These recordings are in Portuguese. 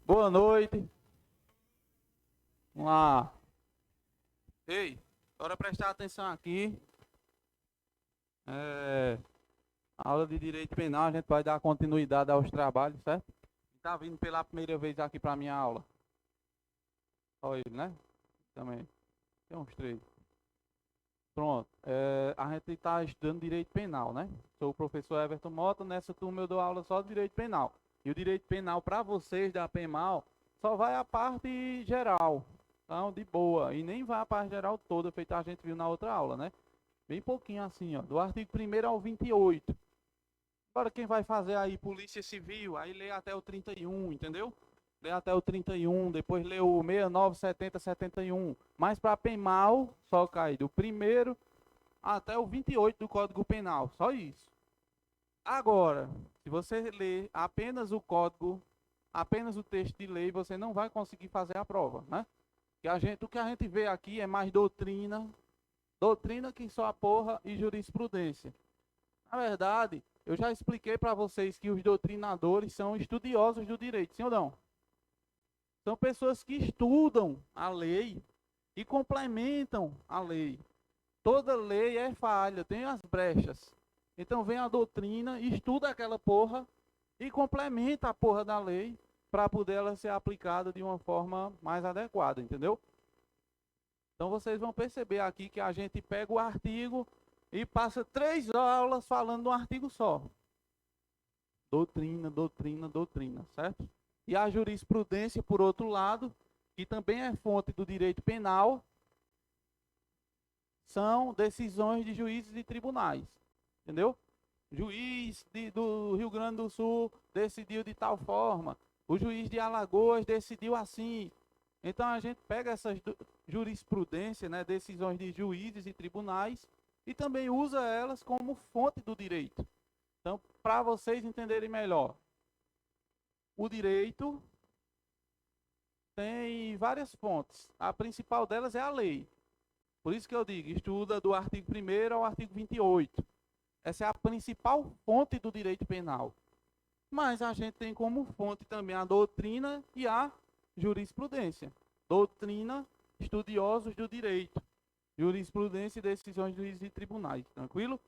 Boa noite. Vamos lá. Ei, bora prestar atenção aqui. É, aula de Direito Penal, a gente vai dar continuidade aos trabalhos, certo? Tá vindo pela primeira vez aqui para minha aula. Só ele, né? Também. Tem uns três. Pronto. A gente está estudando Direito Penal, né? Sou o professor Everton Mota. Nessa turma eu dou aula só de Direito Penal. E o Direito Penal para vocês da PEMAL só vai a parte geral. Então, de boa. E nem vai a parte geral toda, feita a gente viu na outra aula, né? Bem pouquinho assim, ó. Do artigo 1º ao 28. Agora quem vai fazer aí Polícia Civil, aí lê até o 31, entendeu? Lê até o 31, depois lê o 69, 70, 71. Mas para PEMAL, só cai do 1º até o 28 do Código Penal. Só isso. Agora, se você ler apenas o código, apenas o texto de lei, você não vai conseguir fazer a prova, né? O que a gente vê aqui é mais doutrina que só a porra e jurisprudência. Na verdade, eu já expliquei para vocês que os doutrinadores são estudiosos do direito, sim ou não? São pessoas que estudam a lei e complementam a lei. Toda lei é falha, tem as brechas. Então vem a doutrina, estuda aquela porra e complementa a porra da lei para poder ela ser aplicada de uma forma mais adequada, entendeu? Então vocês vão perceber aqui que a gente pega o artigo e passa 3 aulas falando de um artigo só. Doutrina, doutrina, doutrina, certo? E a jurisprudência, por outro lado, que também é fonte do direito penal, são decisões de juízes e tribunais, entendeu? Juiz do Rio Grande do Sul decidiu de tal forma, o juiz de Alagoas decidiu assim. Então a gente pega essas jurisprudências, né, decisões de juízes e tribunais, e também usa elas como fonte do direito. Então, para vocês entenderem melhor, o direito tem várias fontes. A principal delas é a lei. Por isso que eu digo, estuda do artigo 1º ao artigo 28. Essa é a principal fonte do direito penal. Mas a gente tem como fonte também a doutrina e a jurisprudência. Doutrina, estudiosos do direito. Jurisprudência e decisões de juízes e tribunais. Tranquilo?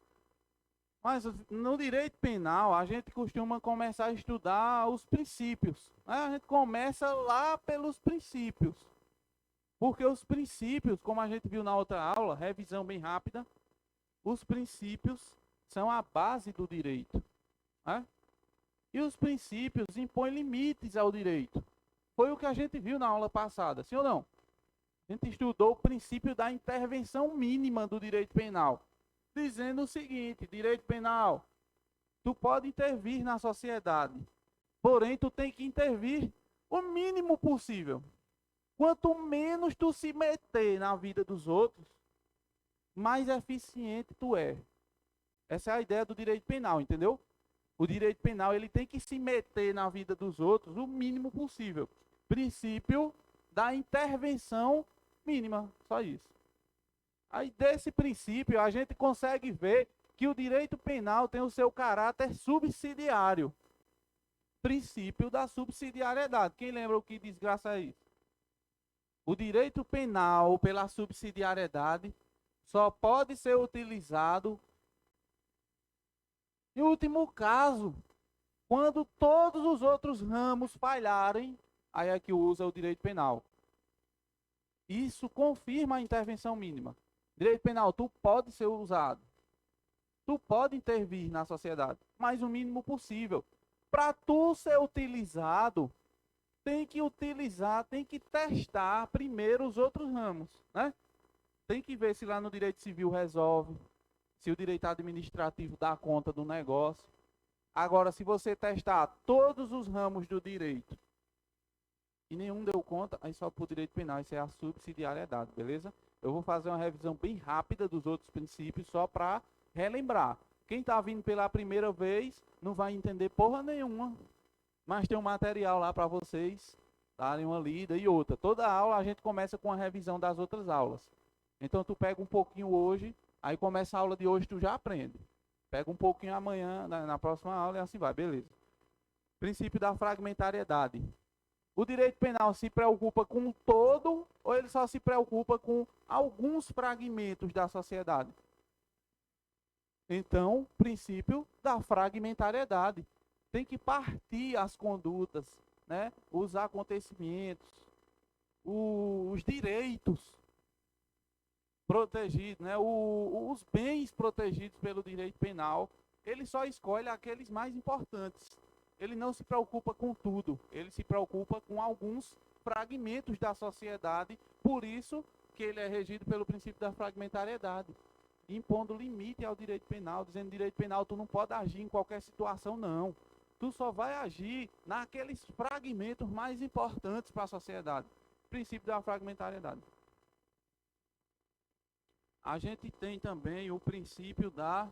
Mas no direito penal, a gente costuma começar a estudar os princípios. Né? A gente começa lá pelos princípios. Porque os princípios, como a gente viu na outra aula, revisão bem rápida, os princípios são a base do direito. Né? E os princípios impõem limites ao direito. Foi o que a gente viu na aula passada, sim ou não? A gente estudou o princípio da intervenção mínima do direito penal, dizendo o seguinte: direito penal, tu pode intervir na sociedade, porém tu tem que intervir o mínimo possível. Quanto menos tu se meter na vida dos outros, mais eficiente tu é. Essa é a ideia do direito penal, entendeu? O direito penal ele tem que se meter na vida dos outros o mínimo possível. Princípio da intervenção mínima, só isso. Aí desse princípio a gente consegue ver que o direito penal tem o seu caráter subsidiário. Princípio da subsidiariedade. Quem lembra o que desgraça é isso? O direito penal, pela subsidiariedade, só pode ser utilizado em último caso, quando todos os outros ramos falharem, aí é que usa o direito penal. Isso confirma a intervenção mínima. Direito penal, tu pode ser usado. Tu pode intervir na sociedade, mas o mínimo possível. Para tu ser utilizado, tem que testar primeiro os outros ramos, né? Tem que ver se lá no direito civil resolve, se o direito administrativo dá conta do negócio. Agora, se você testar todos os ramos do direito e nenhum deu conta, aí só para o direito penal, isso é a subsidiariedade, beleza? Eu vou fazer uma revisão bem rápida dos outros princípios, só para relembrar. Quem está vindo pela primeira vez não vai entender porra nenhuma, mas tem um material lá para vocês darem uma lida e outra. Toda aula a gente começa com a revisão das outras aulas. Então tu pega um pouquinho hoje, aí começa a aula de hoje, tu já aprende. Pega um pouquinho amanhã, na próxima aula e assim vai, beleza. Princípio da fragmentariedade. O direito penal se preocupa com o todo ou ele só se preocupa com alguns fragmentos da sociedade? Então, princípio da fragmentariedade. Tem que partir as condutas, né? Os acontecimentos, os direitos protegidos, né? Os bens protegidos pelo direito penal. Ele só escolhe aqueles mais importantes. Ele não se preocupa com tudo. Ele se preocupa com alguns fragmentos da sociedade. Por isso que ele é regido pelo princípio da fragmentariedade, impondo limite ao direito penal, dizendo direito penal tu não pode agir em qualquer situação, não. Tu só vai agir naqueles fragmentos mais importantes para a sociedade. Princípio da fragmentariedade. A gente tem também o princípio da...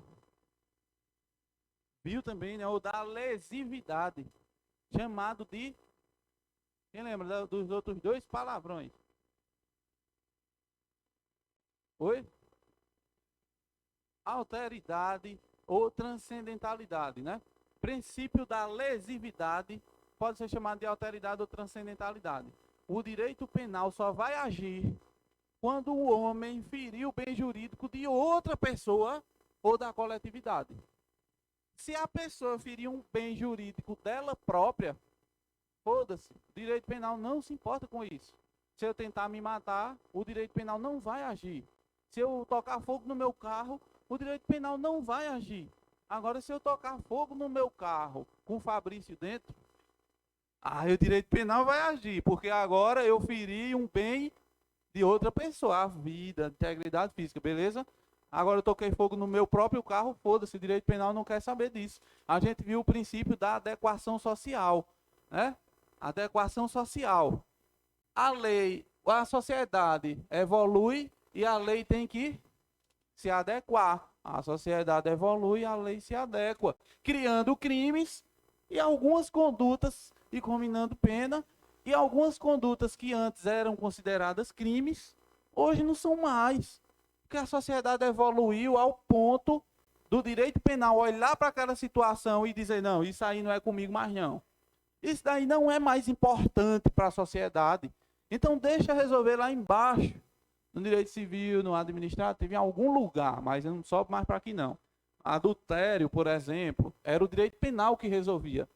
Viu também, né? O da lesividade. Chamado de... Quem lembra dos outros dois palavrões? Oi? Alteridade ou transcendentalidade, né? Princípio da lesividade pode ser chamado de alteridade ou transcendentalidade. O direito penal só vai agir quando o homem ferir o bem jurídico de outra pessoa ou da coletividade. Se a pessoa ferir um bem jurídico dela própria, foda-se, o direito penal não se importa com isso. Se eu tentar me matar, o direito penal não vai agir. Se eu tocar fogo no meu carro, o direito penal não vai agir. Agora, se eu tocar fogo no meu carro com o Fabrício dentro, aí o direito penal vai agir, porque agora eu feri um bem de outra pessoa, a vida, a integridade física, beleza? Agora eu toquei fogo no meu próprio carro, foda-se, o direito penal não quer saber disso. A gente viu o princípio da adequação social, né? Adequação social. A lei, a sociedade evolui e a lei tem que se adequar. A sociedade evolui e a lei se adequa, criando crimes e algumas condutas e combinando pena, e algumas condutas que antes eram consideradas crimes, hoje não são mais. Porque a sociedade evoluiu ao ponto do direito penal olhar para aquela situação e dizer, não, isso aí não é comigo mais não. Isso daí não é mais importante para a sociedade. Então deixa resolver lá embaixo, no direito civil, no administrativo, em algum lugar, mas eu não sobe mais para aqui não. Adultério, por exemplo, era o direito penal que resolvia.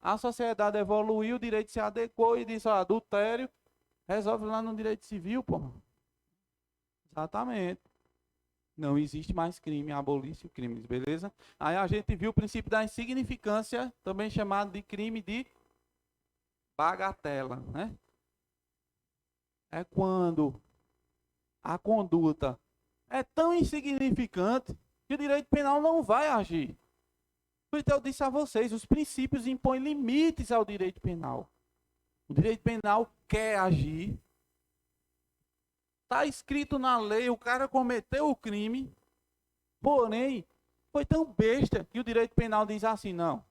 A sociedade evoluiu, o direito se adequou e disse, ó, adultério, resolve lá no direito civil, pô. Exatamente. Não existe mais crime, abolice o crime, beleza? Aí a gente viu o princípio da insignificância, também chamado de crime de bagatela, né? É quando a conduta é tão insignificante que o direito penal não vai agir. Então eu disse a vocês, os princípios impõem limites ao direito penal. O direito penal quer agir. Está escrito na lei, o cara cometeu o crime, porém, foi tão besta que o direito penal diz assim, não,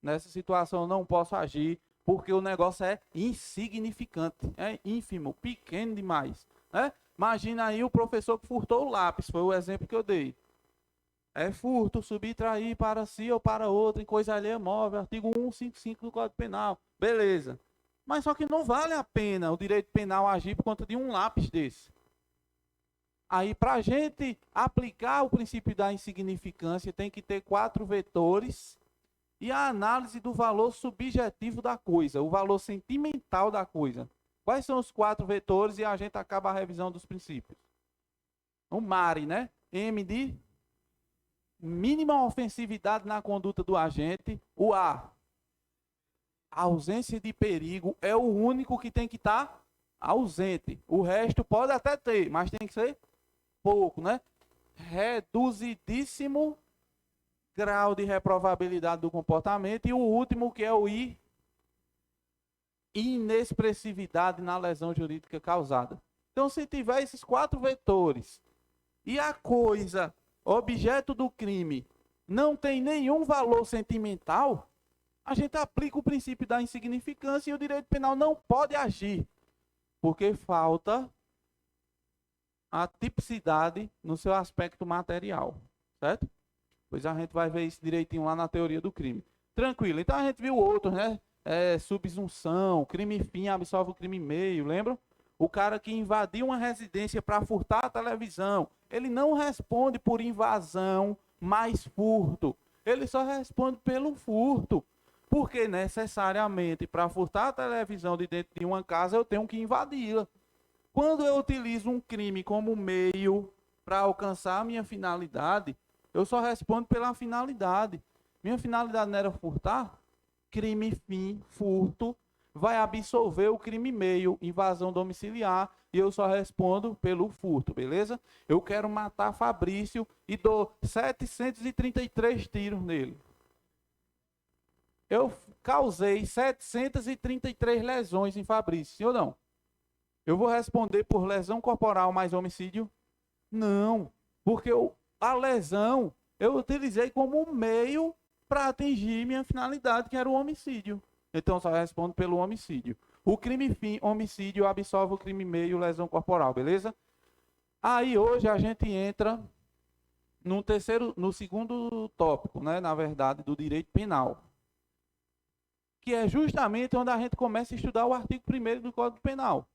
nessa situação eu não posso agir, porque o negócio é insignificante, é ínfimo, pequeno demais, né? Imagina aí o professor que furtou o lápis, foi o exemplo que eu dei. É furto, subtrair para si ou para outro em coisa alheia móvel, artigo 155 do Código Penal. Beleza. Mas só que não vale a pena o direito penal agir por conta de um lápis desse. Aí, para a gente aplicar o princípio da insignificância, tem que ter 4 vetores e a análise do valor subjetivo da coisa, o valor sentimental da coisa. Quais são os 4 vetores e a gente acaba a revisão dos princípios? O MARE, né? M de mínima ofensividade na conduta do agente. O A ausência de perigo é o único que tem que estar ausente. O resto pode até ter, mas tem que ser pouco, né? Reduzidíssimo grau de reprovabilidade do comportamento. E o último, que é o I, inexpressividade na lesão jurídica causada. Então, se tiver esses 4 vetores e a coisa, objeto do crime, não tem nenhum valor sentimental, a gente aplica o princípio da insignificância e o direito penal não pode agir, porque falta a tipicidade no seu aspecto material, certo? Pois a gente vai ver isso direitinho lá na teoria do crime. Tranquilo, então a gente viu outros, né? subsunção, crime fim absolve o crime meio, lembram? O cara que invadiu uma residência para furtar a televisão, ele não responde por invasão mais furto. Ele só responde pelo furto. Porque necessariamente para furtar a televisão de dentro de uma casa eu tenho que invadi-la. Quando eu utilizo um crime como meio para alcançar a minha finalidade, eu só respondo pela finalidade. Minha finalidade não era furtar? Crime fim, furto, vai absolver o crime meio, invasão domiciliar, e eu só respondo pelo furto, beleza? Eu quero matar Fabrício e dou 733 tiros nele. Eu causei 733 lesões em Fabrício, sim ou não? Eu vou responder por lesão corporal mais homicídio? Não, porque a lesão eu utilizei como um meio para atingir minha finalidade, que era o homicídio. Então, eu só respondo pelo homicídio. O crime fim, homicídio, absolve o crime meio, lesão corporal, beleza? Aí, hoje, a gente entra no segundo tópico, né, na verdade, do direito penal. Que é justamente onde a gente começa a estudar o artigo 1º do Código Penal.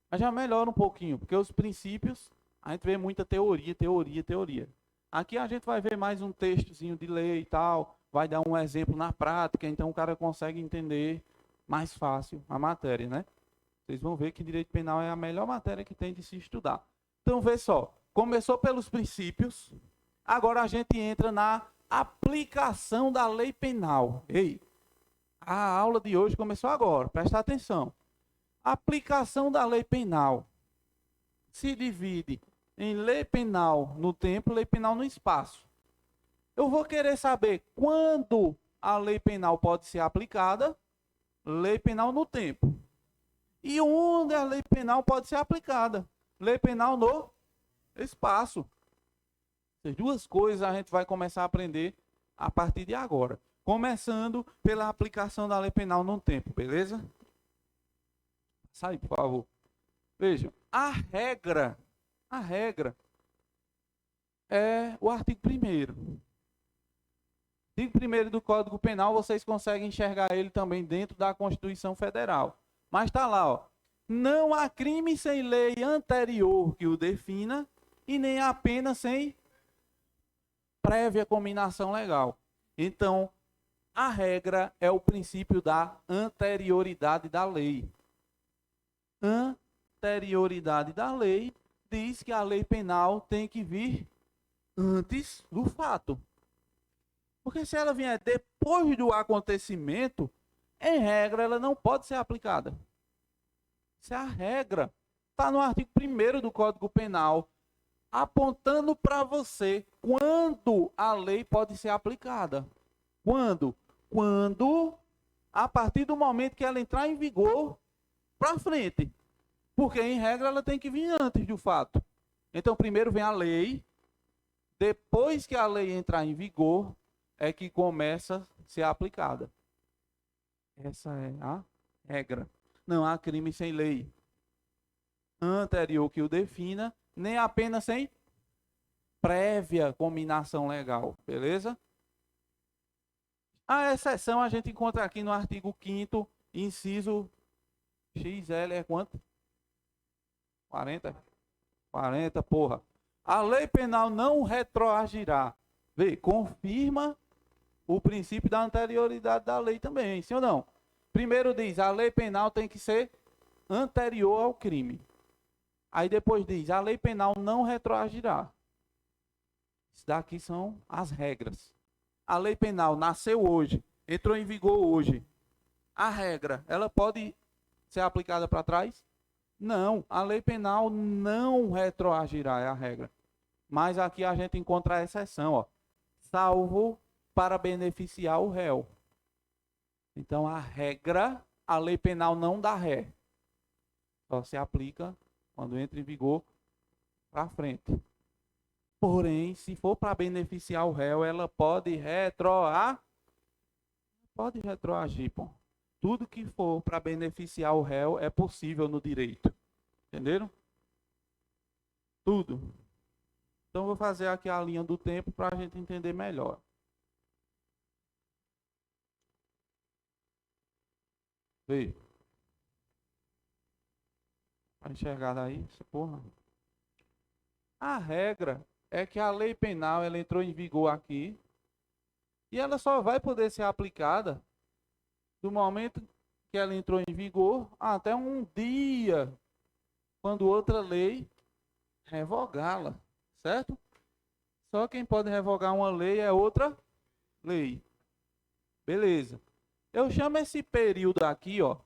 Mas já melhora um pouquinho, porque os princípios, a gente vê muita teoria. Aqui a gente vai ver mais um textozinho de lei e tal, vai dar um exemplo na prática, então o cara consegue entender mais fácil a matéria, né? Vocês vão ver que direito penal é a melhor matéria que tem de se estudar. Então, vê só, começou pelos princípios, agora a gente entra na aplicação da lei penal. Ei, a aula de hoje começou agora, presta atenção. A aplicação da lei penal se divide em lei penal no tempo e lei penal no espaço. Eu vou querer saber quando a lei penal pode ser aplicada, lei penal no tempo. E onde a lei penal pode ser aplicada, lei penal no espaço. Essas duas coisas a gente vai começar a aprender a partir de agora. Começando pela aplicação da lei penal no tempo, beleza? Sai, por favor. Vejam, a regra é o artigo 1º. Artigo 1º do Código Penal, vocês conseguem enxergar ele também dentro da Constituição Federal. Mas está lá, ó. Não há crime sem lei anterior que o defina e nem há pena sem prévia cominação legal. Então, a regra é o princípio da anterioridade da lei. Anterioridade da lei diz que a lei penal tem que vir antes do fato. Porque se ela vier depois do acontecimento, em regra, ela não pode ser aplicada. Isso é a regra. Está no artigo 1º do Código Penal, apontando para você quando a lei pode ser aplicada. Quando? Quando, a partir do momento que ela entrar em vigor, para frente. Porque, em regra, ela tem que vir antes do fato. Então, primeiro vem a lei, depois que a lei entrar em vigor, é que começa a ser aplicada. Essa é a regra. Não há crime sem lei anterior que o defina, nem apenas sem prévia cominação legal, beleza? A exceção a gente encontra aqui no artigo 5º, inciso XL é quanto? 40? 40, porra. A lei penal não retroagirá. Vê, confirma o princípio da anterioridade da lei também, sim ou não? Primeiro diz, a lei penal tem que ser anterior ao crime. Aí depois diz, a lei penal não retroagirá. Isso daqui são as regras. A lei penal nasceu hoje, entrou em vigor hoje. A regra, ela pode ser aplicada para trás? Não, a lei penal não retroagirá, é a regra. Mas aqui a gente encontra a exceção, ó. Salvo para beneficiar o réu. Então, a regra, a lei penal não dá ré. Só se aplica quando entra em vigor para frente. Porém, se for para beneficiar o réu, ela pode retroagir, pô. Tudo que for para beneficiar o réu é possível no direito. Entenderam? Tudo. Então, vou fazer aqui a linha do tempo para a gente entender melhor. Vê. Vai enxergar daí, essa porra. A regra é que a lei penal ela entrou em vigor aqui e ela só vai poder ser aplicada do momento que ela entrou em vigor até um dia, quando outra lei revogá-la, certo? Só quem pode revogar uma lei é outra lei. Beleza. Eu chamo esse período aqui, ó,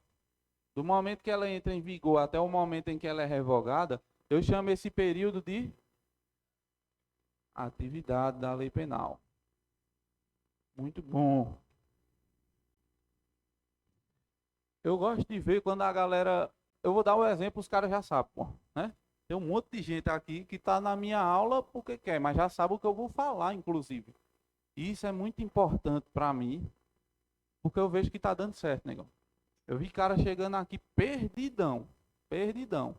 do momento que ela entra em vigor até o momento em que ela é revogada, eu chamo esse período de atividade da lei penal. Muito bom. Eu gosto de ver quando a galera... Eu vou dar um exemplo, os caras já sabem, pô, né? Tem um monte de gente aqui que está na minha aula porque quer, mas já sabe o que eu vou falar, inclusive. Isso é muito importante para mim, porque eu vejo que está dando certo, negão. Eu vi cara chegando aqui perdidão, perdidão.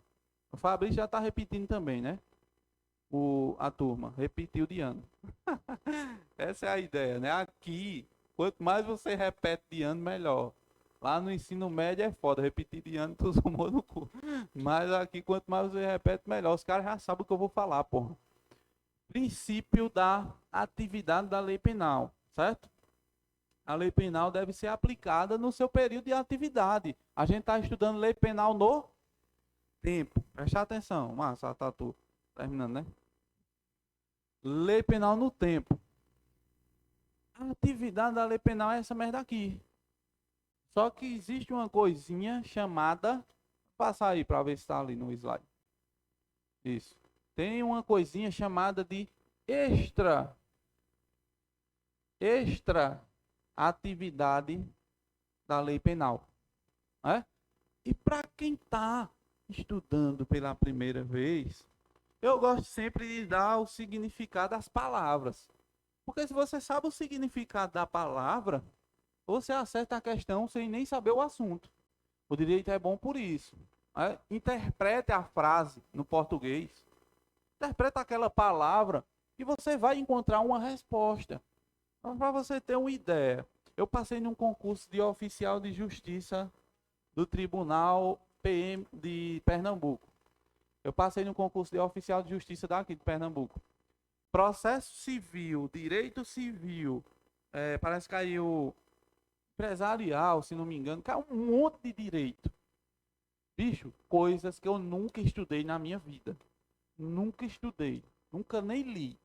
O Fabrício já está repetindo também, né? A turma, repetiu de ano. Essa é a ideia, né? Aqui, quanto mais você repete de ano, melhor. Lá no ensino médio é foda, repetir de ano, tu tomou no cu. Mas aqui, quanto mais você repete, melhor. Os caras já sabem o que eu vou falar, porra. Princípio da atividade da lei penal, certo? A lei penal deve ser aplicada no seu período de atividade. A gente está estudando lei penal no tempo. Presta atenção, massa, tá tu terminando, né? Lei penal no tempo. A atividade da lei penal é essa merda aqui. Só que existe uma coisinha chamada... Vou passar aí para ver se está ali no slide. Isso. Tem uma coisinha chamada de extra atividade da lei penal. Né? E para quem está estudando pela primeira vez, eu gosto sempre de dar o significado das palavras. Porque se você sabe o significado da palavra, você acerta a questão sem nem saber o assunto. O direito é bom por isso. Né? Interprete a frase no português. Interprete aquela palavra e você vai encontrar uma resposta. Então, para você ter uma ideia, eu passei num concurso de oficial de justiça do Tribunal PM de Pernambuco. Eu passei no concurso de oficial de justiça daqui de Pernambuco. Processo civil, direito civil, parece que caiu empresarial, se não me engano, caiu um monte de direito. Bicho, coisas que eu nunca estudei na minha vida. Nunca estudei, nunca nem li.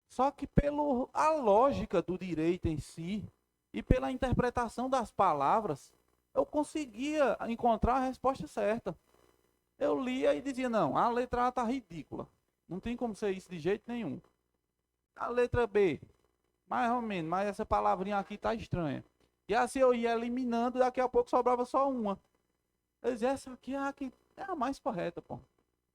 Só que pela lógica do direito em si e pela interpretação das palavras, eu conseguia encontrar a resposta certa. Eu lia e dizia, não, a letra A está ridícula. Não tem como ser isso de jeito nenhum. A letra B, mais ou menos, mas essa palavrinha aqui está estranha. E assim eu ia eliminando e daqui a pouco sobrava só uma. Eu dizia, essa aqui é a mais correta, pô.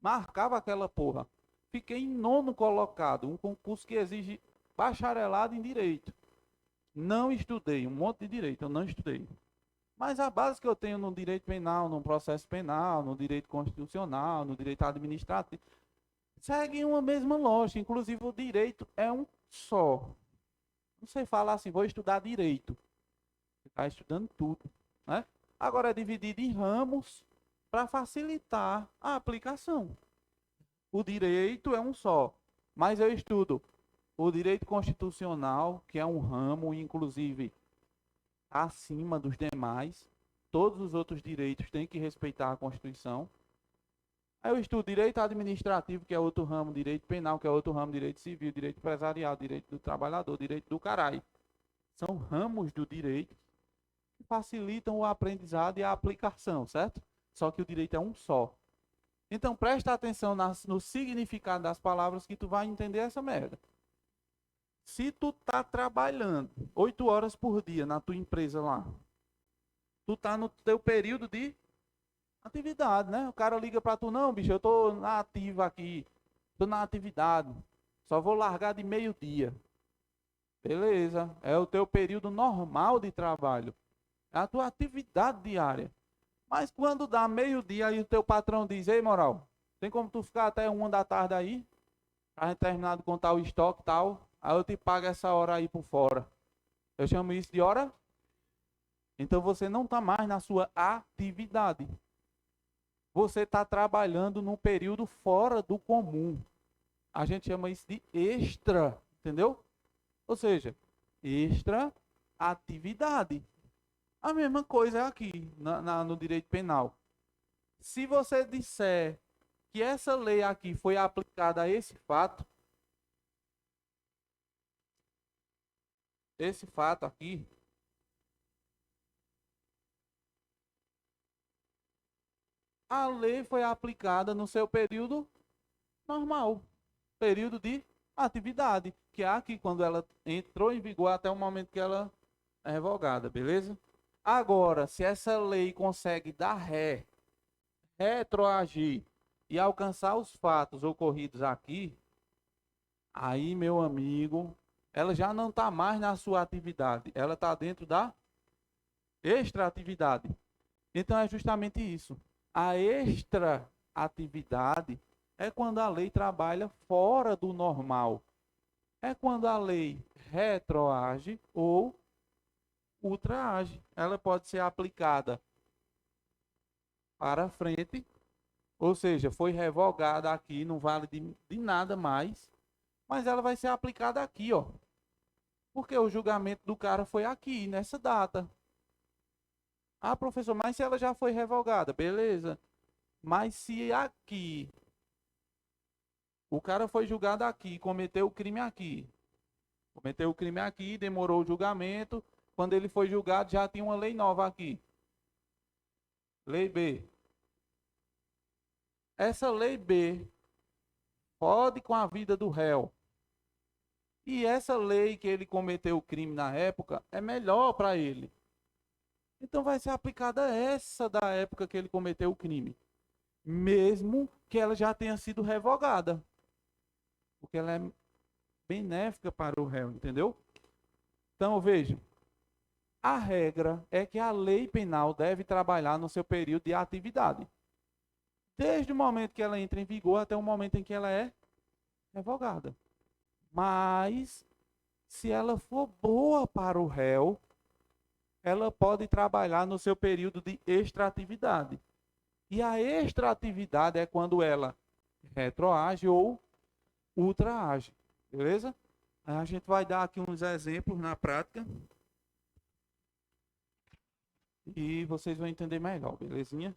Marcava aquela porra. Fiquei em 9º colocado, um concurso que exige bacharelado em direito. Não estudei, um monte de direito, eu não estudei. Mas a base que eu tenho no direito penal, no processo penal, no direito constitucional, no direito administrativo, segue uma mesma lógica. Inclusive o direito é um só. Você fala assim, vou estudar direito. Você está estudando tudo, né? Agora é dividido em ramos para facilitar a aplicação. O direito é um só, mas eu estudo o direito constitucional, que é um ramo, inclusive, acima dos demais. Todos os outros direitos têm que respeitar a Constituição. Aí eu estudo direito administrativo, que é outro ramo, direito penal, que é outro ramo, direito civil, direito empresarial, direito do trabalhador, direito do caralho. São ramos do direito que facilitam o aprendizado e a aplicação, certo? Só que o direito é um só. Então presta atenção no significado das palavras que tu vai entender essa merda. Se tu tá trabalhando 8 horas por dia na tua empresa lá, tu tá no teu período de atividade, né? O cara liga pra tu, não, bicho, eu tô na ativa aqui, tô na atividade, só vou largar de meio-dia. Beleza, é o teu período normal de trabalho, é a tua atividade diária. Mas quando dá meio-dia aí o teu patrão diz, ei, moral, tem como tu ficar até 1 da tarde aí? Pra gente terminar de contar o estoque e tal, aí eu te pago essa hora aí por fora. Eu chamo isso de hora Então você não está mais na sua atividade. Você está trabalhando num período fora do comum. A gente chama isso de extra, entendeu? Ou seja, extra atividade. A mesma coisa é aqui no direito penal. Se você disser que essa lei aqui foi aplicada a esse fato aqui, a lei foi aplicada no seu período normal, período de atividade, que é aqui quando ela entrou em vigor até o momento que ela é revogada, beleza? Agora, se essa lei consegue dar retroagir e alcançar os fatos ocorridos aqui, aí, meu amigo, ela já não está mais na sua atividade, ela está dentro da extra-atividade. Então é justamente isso. A extra-atividade é quando a lei trabalha fora do normal. É quando a lei retroage ou ultraage. Ela pode ser aplicada para frente, ou seja, foi revogada aqui, não vale de nada mais, mas ela vai ser aplicada aqui, ó. Porque o julgamento do cara foi aqui, nessa data. Ah, professor, mas se ela já foi revogada, beleza. Mas se aqui, o cara foi julgado aqui, cometeu o crime aqui. Cometeu o crime aqui, demorou o julgamento. Quando ele foi julgado, já tinha uma lei nova aqui. Lei B. Essa lei B pode com a vida do réu. E essa lei que ele cometeu o crime na época é melhor para ele. Então vai ser aplicada essa da época que ele cometeu o crime. Mesmo que ela já tenha sido revogada. Porque ela é benéfica para o réu, entendeu? Então, veja, a regra é que a lei penal deve trabalhar no seu período de atividade. Desde o momento que ela entra em vigor até o momento em que ela é revogada. Mas, se ela for boa para o réu, ela pode trabalhar no seu período de extratividade. E a extratividade é quando ela retroage ou ultraage. Beleza? A gente vai dar aqui uns exemplos na prática. E vocês vão entender melhor, belezinha?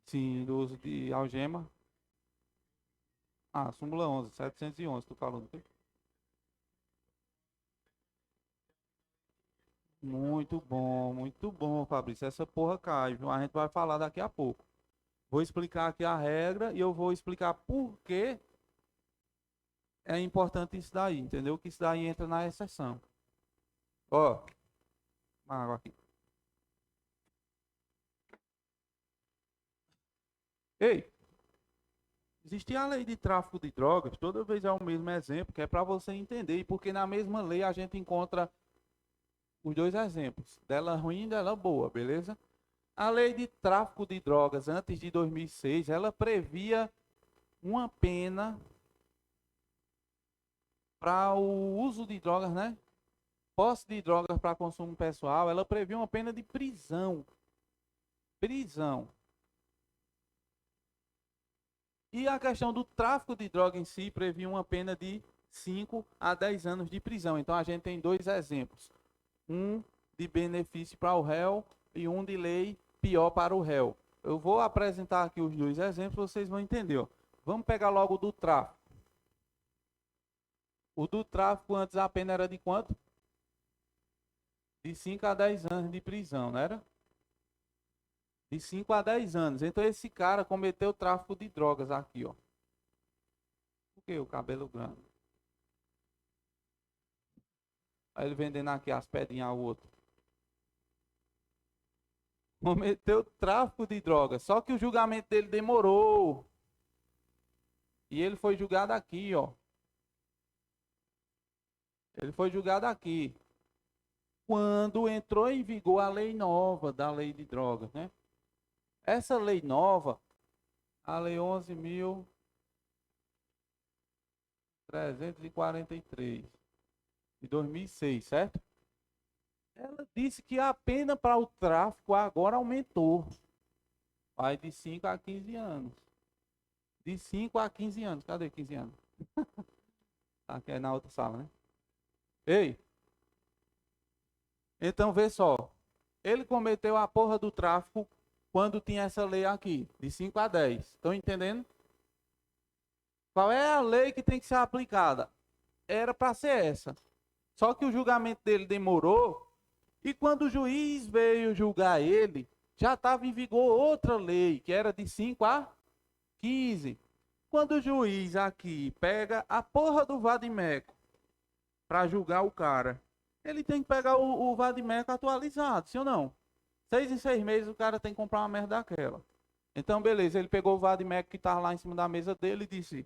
Sim, do uso de algema. Ah, súmula 11, 711, tu falando. Muito bom, Fabrício. Essa porra cai, viu? A gente vai falar daqui a pouco. Vou explicar aqui a regra e eu vou explicar por que é importante isso daí, entendeu? Que isso daí entra na exceção. Ó, uma água aqui. Ei, existe a lei de tráfico de drogas, toda vez é o mesmo exemplo, que é para você entender, porque na mesma lei a gente encontra os dois exemplos, dela ruim e dela boa, beleza? A lei de tráfico de drogas, antes de 2006, ela previa uma pena para o uso de drogas, né? Posse de drogas para consumo pessoal, ela previa uma pena de prisão. Prisão. E a questão do tráfico de droga em si previa uma pena de 5 a 10 anos de prisão. Então a gente tem dois exemplos. Um de benefício para o réu e um de lei pior para o réu. Eu vou apresentar aqui os dois exemplos, vocês vão entender. Ó. Vamos pegar logo o do tráfico. O do tráfico antes a pena era de quanto? De 5 a 10 anos de prisão, não era? De 5 a 10 anos. Então esse cara cometeu tráfico de drogas aqui, ó. Por que o cabelo grande? Aí ele vendendo aqui as pedrinhas ao outro. Cometeu tráfico de drogas. Só que o julgamento dele demorou. E ele foi julgado aqui, ó. Ele foi julgado aqui. Quando entrou em vigor a lei nova da lei de drogas, né? Essa lei nova, a lei 11.343, de 2006, certo? Ela disse que a pena para o tráfico agora aumentou. Vai de 5 a 15 anos. De 5 a 15 anos. Cadê 15 anos? Tá aqui é na outra sala, né? Ei, então vê só. Ele cometeu a porra do tráfico quando tinha essa lei aqui, de 5 a 10. Estão entendendo? Qual é a lei que tem que ser aplicada? Era para ser essa. Só que o julgamento dele demorou e quando o juiz veio julgar ele, já estava em vigor outra lei, que era de 5 a 15. Quando o juiz aqui pega a porra do vadimeco para julgar o cara, ele tem que pegar o vadimeco atualizado, sim ou não? 6 em 6 meses o cara tem que comprar uma merda daquela. Então, beleza, ele pegou o vadimeco que estava lá em cima da mesa dele e disse: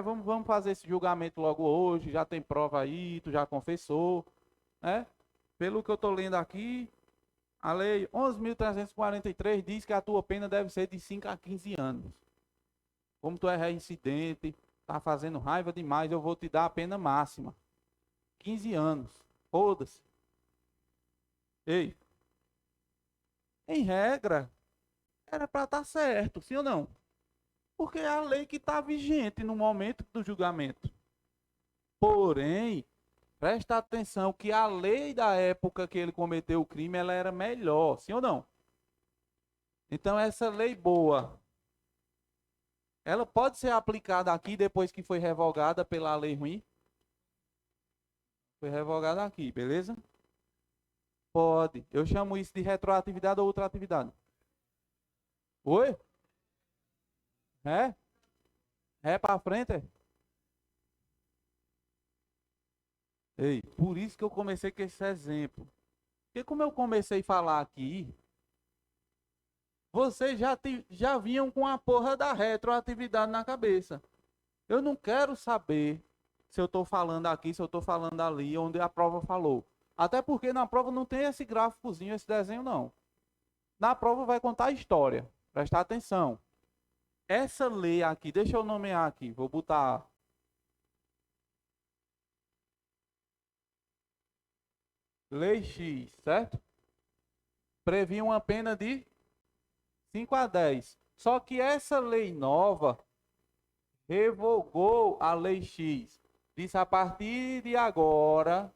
vamos fazer esse julgamento logo hoje, já tem prova aí, tu já confessou, né? Pelo que eu estou lendo aqui, a lei 11.343 diz que a tua pena deve ser de 5 a 15 anos. Como tu é reincidente, tá fazendo raiva demais, eu vou te dar a pena máxima. 15 anos. Foda-se. Ei, em regra, era para estar certo, sim ou não? Porque é a lei que está vigente no momento do julgamento. Porém, presta atenção que a lei da época que ele cometeu o crime, ela era melhor, sim ou não? Então essa lei boa, ela pode ser aplicada aqui depois que foi revogada pela lei ruim? Foi revogada aqui, beleza? Pode. Eu chamo isso de retroatividade ou ultratividade. Oi? É? É para frente? É? Ei, por isso que eu comecei com esse exemplo. Porque como eu comecei a falar aqui, vocês já vinham com a porra da retroatividade na cabeça. Eu não quero saber se eu estou falando aqui, se eu estou falando ali, onde a prova falou. Até porque na prova não tem esse gráficozinho, esse desenho, não. Na prova vai contar a história. Prestar atenção. Essa lei aqui, deixa eu nomear aqui, vou botar Lei X, certo? Previa uma pena de 5 a 10. Só que essa lei nova revogou a Lei X. Disse a partir de agora,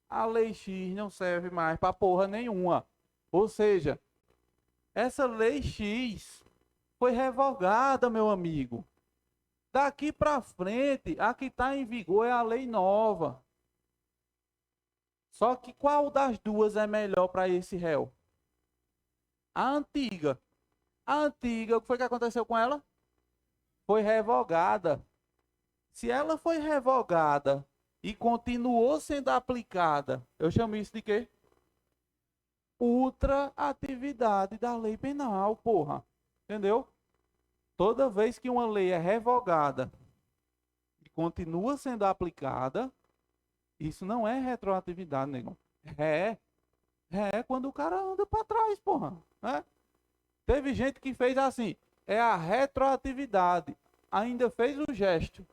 a Lei X não serve mais para porra nenhuma. Ou seja, essa Lei X foi revogada, meu amigo. Daqui para frente, a que está em vigor é a lei nova. Só que qual das duas é melhor para esse réu? A antiga. A antiga, o que foi que aconteceu com ela? Foi revogada. Se ela foi revogada e continuou sendo aplicada, eu chamo isso de quê? Ultra atividade da lei penal, porra. Entendeu? Toda vez que uma lei é revogada e continua sendo aplicada, isso não é retroatividade, negão. É, é quando o cara anda para trás, porra. Né? Teve gente que fez assim, é a retroatividade. Ainda fez o gesto,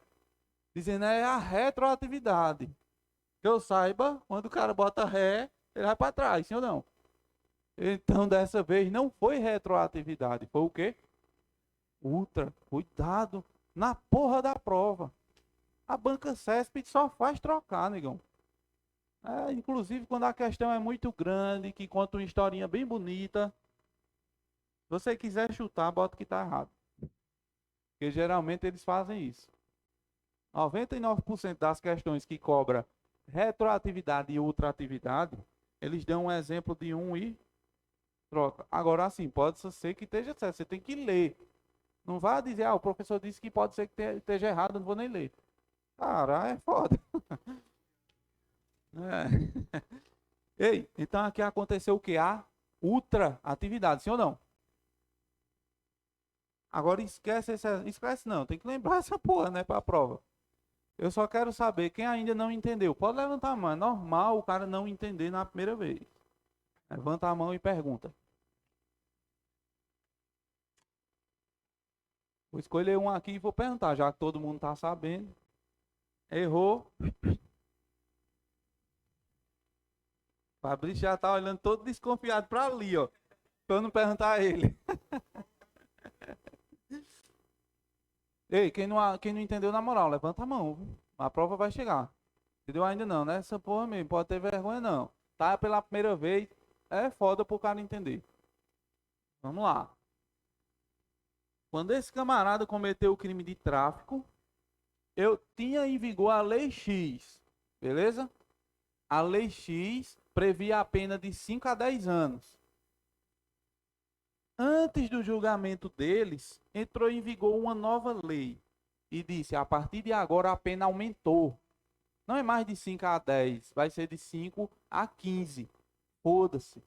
dizendo é a retroatividade. Que eu saiba, quando o cara bota ré, ele vai para trás, sim ou não? Então, dessa vez, não foi retroatividade, foi o quê? Ultra. Cuidado na porra da prova. A banca CESP só faz trocar, negão. Inclusive, quando a questão é muito grande, que conta uma historinha bem bonita, se você quiser chutar, bota que está errado. Porque geralmente eles fazem isso. 99% das questões que cobra retroatividade e ultratividade, eles dão um exemplo de um e troca. Agora, assim, pode ser que esteja certo. Você tem que ler. Não vá dizer, o professor disse que pode ser que esteja errado, eu não vou nem ler. Cara, é foda. É. Ei, então aqui aconteceu o que? A ultratividade, sim ou não? Agora esquece não, tem que lembrar essa porra, né, pra prova. Eu só quero saber, quem ainda não entendeu, pode levantar a mão, é normal o cara não entender na primeira vez. Levanta a mão e pergunta. Vou escolher um aqui e vou perguntar, já que todo mundo tá sabendo. Errou. Fabrício já tá olhando todo desconfiado pra ali, ó. Pra eu não perguntar a ele. Ei, quem não entendeu na moral, levanta a mão, viu? A prova vai chegar. Entendeu ainda não, né? Essa porra mesmo, pode ter vergonha não. Tá pela primeira vez, é foda pro cara entender. Vamos lá. Quando esse camarada cometeu o crime de tráfico, eu tinha em vigor a Lei X, beleza? A Lei X previa a pena de 5 a 10 anos. Antes do julgamento deles, entrou em vigor uma nova lei e disse: a partir de agora a pena aumentou. Não é mais de 5 a 10, vai ser de 5 a 15. Foda-se.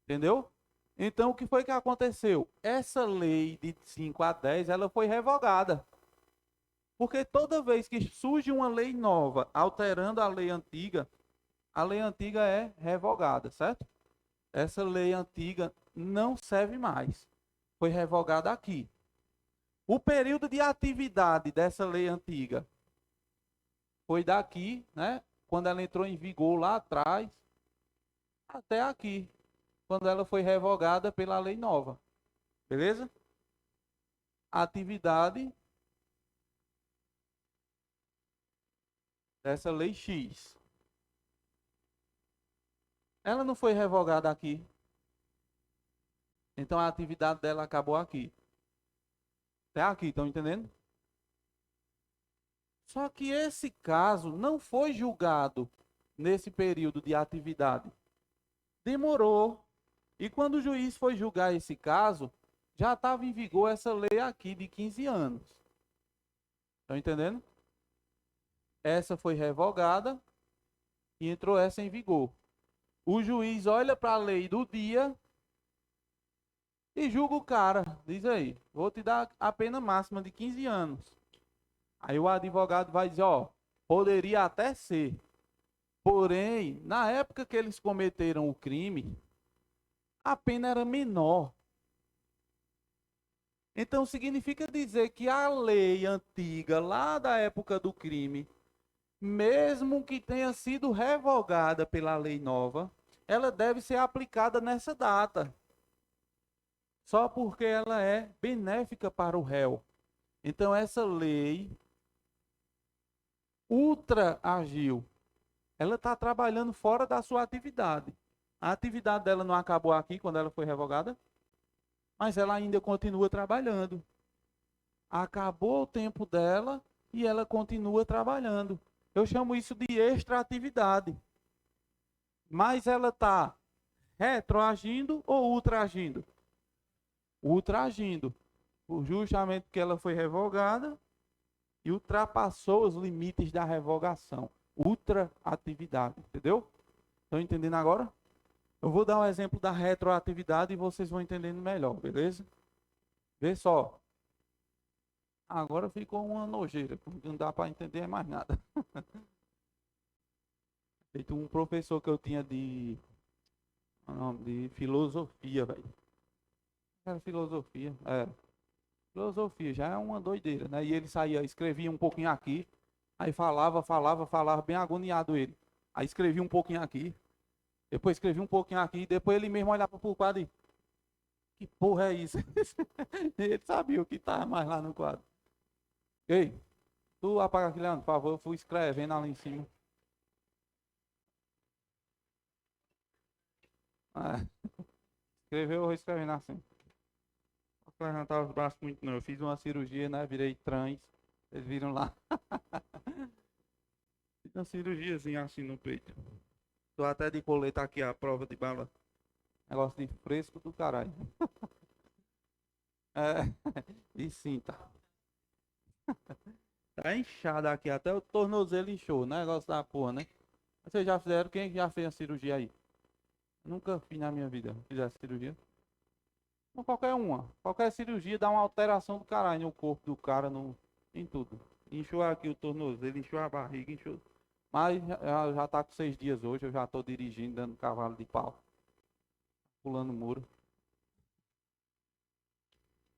Entendeu? Então o que foi que aconteceu? Essa lei de 5 a 10, ela foi revogada. Porque toda vez que surge uma lei nova alterando a lei antiga é revogada, certo? Essa lei antiga não serve mais. Foi revogada aqui. O período de atividade dessa lei antiga foi daqui, né? Quando ela entrou em vigor lá atrás, até aqui, quando ela foi revogada pela lei nova. Beleza? A atividade dessa lei X. Ela não foi revogada aqui. Então a atividade dela acabou aqui. Até aqui, estão entendendo? Só que esse caso não foi julgado nesse período de atividade. Demorou. E quando o juiz foi julgar esse caso, já estava em vigor essa lei aqui de 15 anos. Estão entendendo? Essa foi revogada e entrou essa em vigor. O juiz olha para a lei do dia e julga o cara. Diz aí, vou te dar a pena máxima de 15 anos. Aí o advogado vai dizer, ó, poderia até ser. Porém, na época que eles cometeram o crime, a pena era menor. Então significa dizer que a lei antiga, lá da época do crime, mesmo que tenha sido revogada pela lei nova, ela deve ser aplicada nessa data. Só porque ela é benéfica para o réu. Então essa lei ultra agiu. Ela está trabalhando fora da sua atividade. A atividade dela não acabou aqui quando ela foi revogada, mas ela ainda continua trabalhando. Acabou o tempo dela e ela continua trabalhando. Eu chamo isso de extratividade. Mas ela está retroagindo ou ultraagindo? Ultraagindo. Justamente porque ela foi revogada e ultrapassou os limites da revogação. Ultraatividade, entendeu? Estão entendendo agora? Eu vou dar um exemplo da retroatividade e vocês vão entendendo melhor, beleza? Vê só. Agora ficou uma nojeira, não dá para entender mais nada. Feito um professor que eu tinha de filosofia, velho. Era filosofia, filosofia, já é uma doideira, né? E ele saía, escrevia um pouquinho aqui, aí falava, bem agoniado ele. Aí escrevia um pouquinho aqui, depois escrevia um pouquinho aqui, depois ele mesmo olhava pro quadro e, que porra é isso? Ele sabia o que tava mais lá no quadro. Ei, tu apaga aqui, Leandro, por favor, eu fui escrevendo ali em cima. Ah, escreveu, eu vou escrevendo assim. Não posso levantar os braços muito não, eu fiz uma cirurgia, né, virei trans, vocês viram lá. Fiz uma cirurgiazinha assim no peito. Tô até de coleta aqui a prova de bala. Negócio de fresco do caralho. É, e cinta. Tá inchado aqui, até o tornozelo inchou, negócio da porra, né? Vocês já fizeram? Quem já fez a cirurgia aí? Nunca fiz na minha vida. Fizesse cirurgia? Não, qualquer uma. Qualquer cirurgia dá uma alteração do caralho no corpo do cara, em tudo. Inchou aqui o tornozelo, inchou a barriga, inchou. Mas já tá com 6 dias hoje, eu já tô dirigindo, dando cavalo de pau. Pulando muro.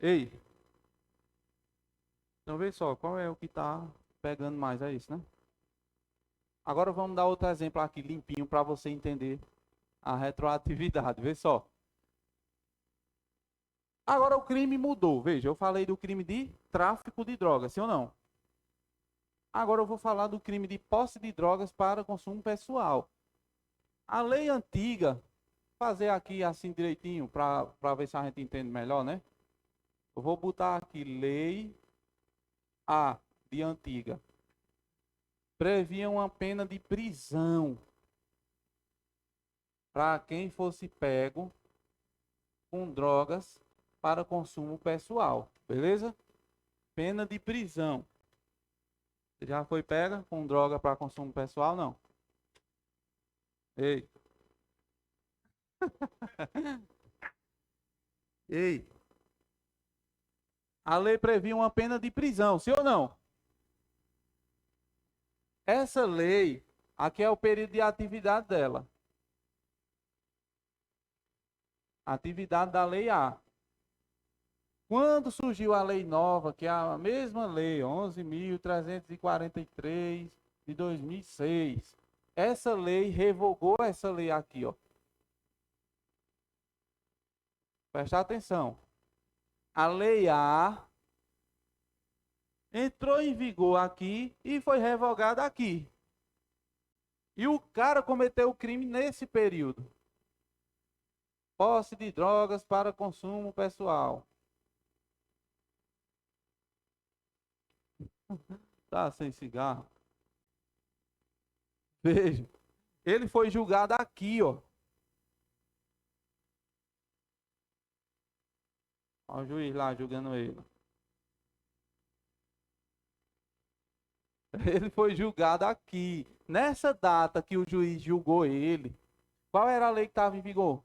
Ei, então vê só, qual é o que tá pegando mais? É isso, né? Agora vamos dar outro exemplo aqui, limpinho, para você entender A retroatividade, vê só. Agora o crime mudou. Veja, eu falei do crime de tráfico de drogas, sim ou não? Agora eu vou falar do crime de posse de drogas para consumo pessoal. A lei antiga, fazer aqui assim direitinho para ver se a gente entende melhor, né? Eu vou botar aqui lei A de antiga. Previa uma pena de prisão para quem fosse pego com drogas para consumo pessoal, beleza? Pena de prisão. Você já foi pega com droga para consumo pessoal? Não. Ei. Ei. A lei previa uma pena de prisão, sim ou não? Essa lei, aqui é o período de atividade dela. Atividade da lei A. Quando surgiu a lei nova, que é a mesma lei, 11.343 de 2006, essa lei revogou essa lei aqui, ó. Presta atenção. A lei A entrou em vigor aqui e foi revogada aqui. E o cara cometeu o crime nesse período. Posse de drogas para consumo pessoal. Tá sem cigarro? Veja. Ele foi julgado aqui, ó. Olha o juiz lá julgando ele. Ele foi julgado aqui. Nessa data que o juiz julgou ele, qual era a lei que estava em vigor?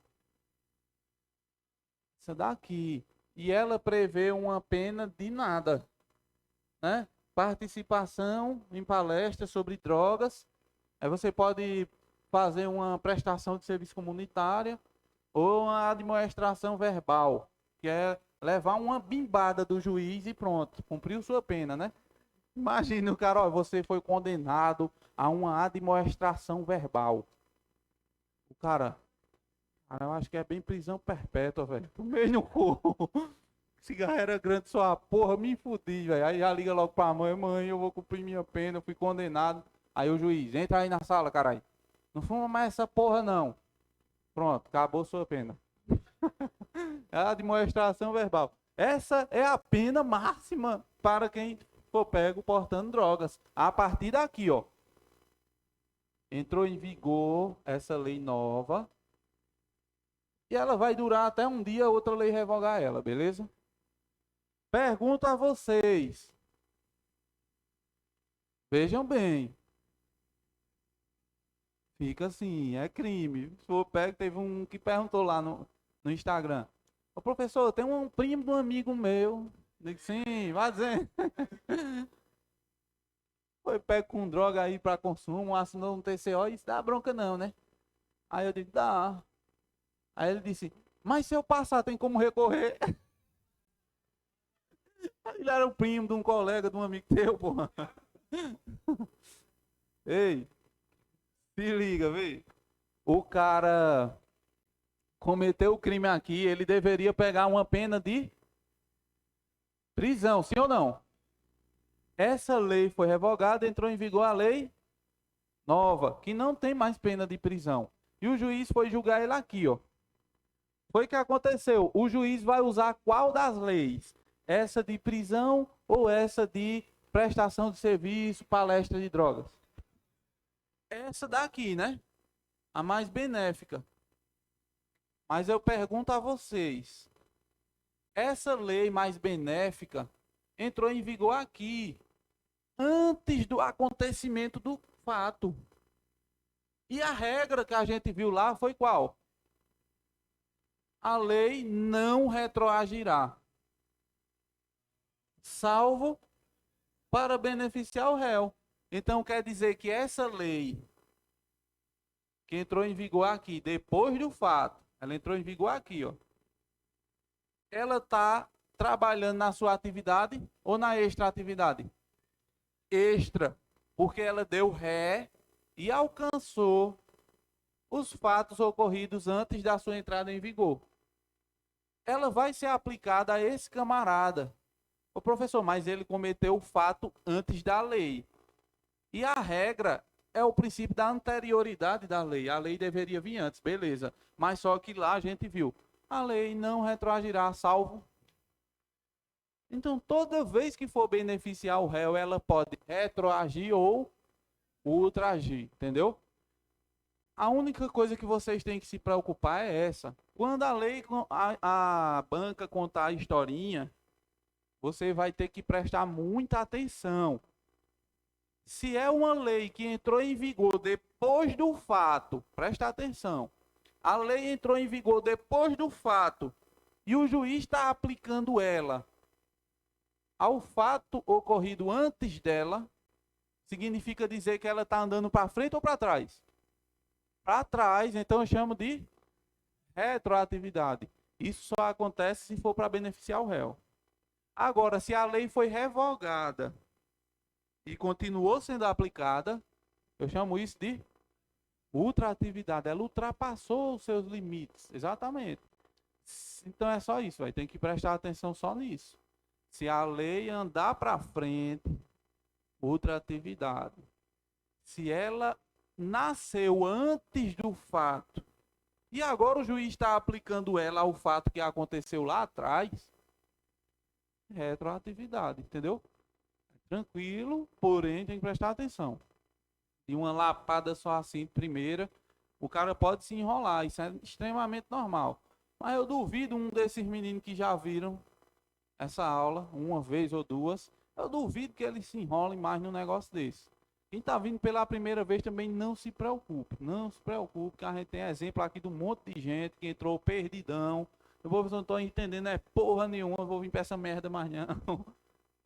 Essa daqui. E ela prevê uma pena de nada, né? Participação em palestras sobre drogas. Aí você pode fazer uma prestação de serviço comunitária ou uma admoestação verbal, que é levar uma bimbada do juiz e pronto, cumpriu sua pena, né? Imagina o cara, ó, você foi condenado a uma admoestação verbal. O cara, eu acho que é bem prisão perpétua, velho. Tomei no cu. Cigarro era grande só a porra, me fudi, velho. Aí já liga logo pra mãe, eu vou cumprir minha pena, eu fui condenado. Aí o juiz, entra aí na sala, caralho. Não fuma mais essa porra, não. Pronto, acabou sua pena. É a demonstração verbal. Essa é a pena máxima para quem for pego portando drogas. A partir daqui, ó. Entrou em vigor essa lei nova. E ela vai durar até um dia outra lei revogar ela, beleza? Pergunto a vocês. Vejam bem. Fica assim, é crime. Se for pego, teve um que perguntou lá no Instagram. Ô professor, tem um primo de um amigo meu. Digo, sim, vai dizer. Foi pego com droga aí para consumo, assinou um TCO, isso dá bronca não, né? Aí eu digo, dá. Aí ele disse, mas se eu passar, tem como recorrer? Ele era o primo de um colega, de um amigo teu, porra. Ei, se liga, vê. O cara cometeu o crime aqui, ele deveria pegar uma pena de prisão, sim ou não? Essa lei foi revogada, entrou em vigor a lei nova, que não tem mais pena de prisão. E o juiz foi julgar ele aqui, ó. Foi o que aconteceu. O juiz vai usar qual das leis? Essa de prisão ou essa de prestação de serviço, palestra de drogas? Essa daqui, né? A mais benéfica. Mas eu pergunto a vocês, essa lei mais benéfica entrou em vigor aqui, antes do acontecimento do fato. E a regra que a gente viu lá foi qual? A lei não retroagirá, salvo para beneficiar o réu. Então quer dizer que essa lei que entrou em vigor aqui, depois do fato, ela entrou em vigor aqui, ó. Ela está trabalhando na sua atividade ou na extra-atividade? Extra, porque ela deu ré e alcançou os fatos ocorridos antes da sua entrada em vigor. Ela vai ser aplicada a esse camarada. Ô professor, mas ele cometeu o fato antes da lei. E a regra é o princípio da anterioridade da lei. A lei deveria vir antes, beleza. Mas só que lá a gente viu, a lei não retroagirá, salvo. Então, toda vez que for beneficiar o réu, ela pode retroagir ou ultragir, entendeu? A única coisa que vocês têm que se preocupar é essa. Quando a lei, a banca contar a historinha, você vai ter que prestar muita atenção. Se é uma lei que entrou em vigor depois do fato, presta atenção. A lei entrou em vigor depois do fato e o juiz está aplicando ela ao fato ocorrido antes dela, significa dizer que ela está andando para frente ou para trás? Para trás, então eu chamo de retroatividade. Isso só acontece se for para beneficiar o réu. Agora, se a lei foi revogada e continuou sendo aplicada, eu chamo isso de ultraatividade. Ela ultrapassou os seus limites. Exatamente. Então é só isso, vai. Tem que prestar atenção só nisso. Se a lei andar para frente, ultraatividade. Se ela nasceu antes do fato e agora o juiz está aplicando ela ao fato que aconteceu lá atrás, retroatividade, entendeu? Tranquilo, porém tem que prestar atenção. De uma lapada só assim, primeira, o cara pode se enrolar, isso é extremamente normal. Mas eu duvido um desses meninos que já viram essa aula, uma vez ou duas, eu duvido que eles se enrolem mais num negócio desse. Quem está vindo pela primeira vez também não se preocupe, que a gente tem exemplo aqui de um monte de gente que entrou perdidão. Eu vou, não estou entendendo, é porra nenhuma, eu vou vir para essa merda mais não.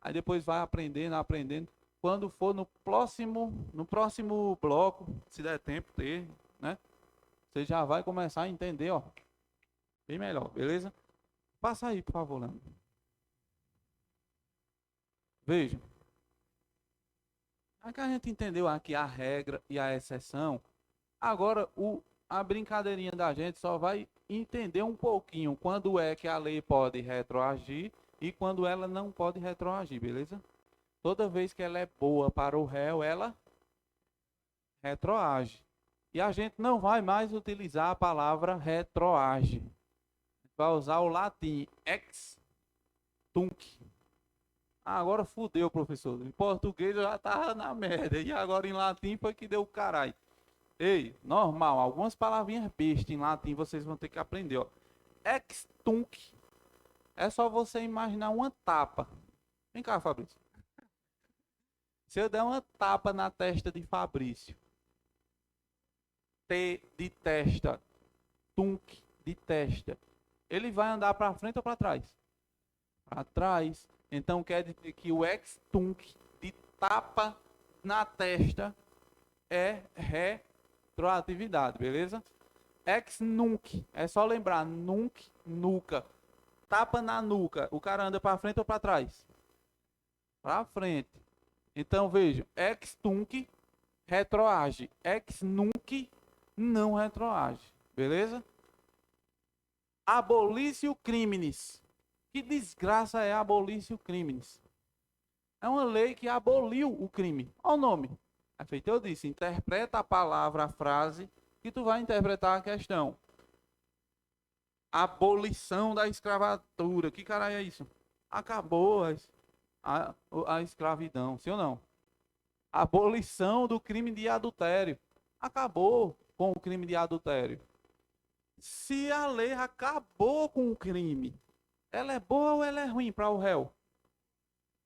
Aí depois vai aprendendo, aprendendo. Quando for no próximo bloco, se der tempo ter, né? Você já vai começar a entender, ó, bem melhor, beleza? Passa aí, por favor, Leandro. Veja. É que a gente entendeu aqui a regra e a exceção. Agora, a brincadeirinha da gente só vai entender um pouquinho quando é que a lei pode retroagir e quando ela não pode retroagir, beleza? Toda vez que ela é boa para o réu, ela retroage. E a gente não vai mais utilizar a palavra retroage. Vai usar o latim ex tunc. Agora fudeu, professor. Em português eu já tava na merda. E agora em latim foi que deu o caralho. Ei, normal. Algumas palavrinhas bestas em latim vocês vão ter que aprender, ó. Ex tunc. É só você imaginar uma tapa. Vem cá, Fabrício. Se eu der uma tapa na testa de Fabrício. T de testa. Tunc de testa. Ele vai andar para frente ou para trás? Para trás. Então quer dizer que o ex-tunc de tapa na testa é retroatividade, beleza? Ex-nunc, é só lembrar, nunc, nuca. Tapa na nuca, o cara anda para frente ou para trás? Para frente. Então vejam, ex-tunc retroage, ex-nunc não retroage, beleza? Abolício criminis. Que desgraça é abolício criminis? É uma lei que aboliu o crime. Olha o nome. É feito, eu disse, interpreta a palavra, a frase, que tu vai interpretar a questão. Abolição da escravatura. Que caralho é isso? Acabou a escravidão, sim ou não? Abolição do crime de adultério. Acabou com o crime de adultério. Se a lei acabou com o crime, ela é boa ou ela é ruim para o réu?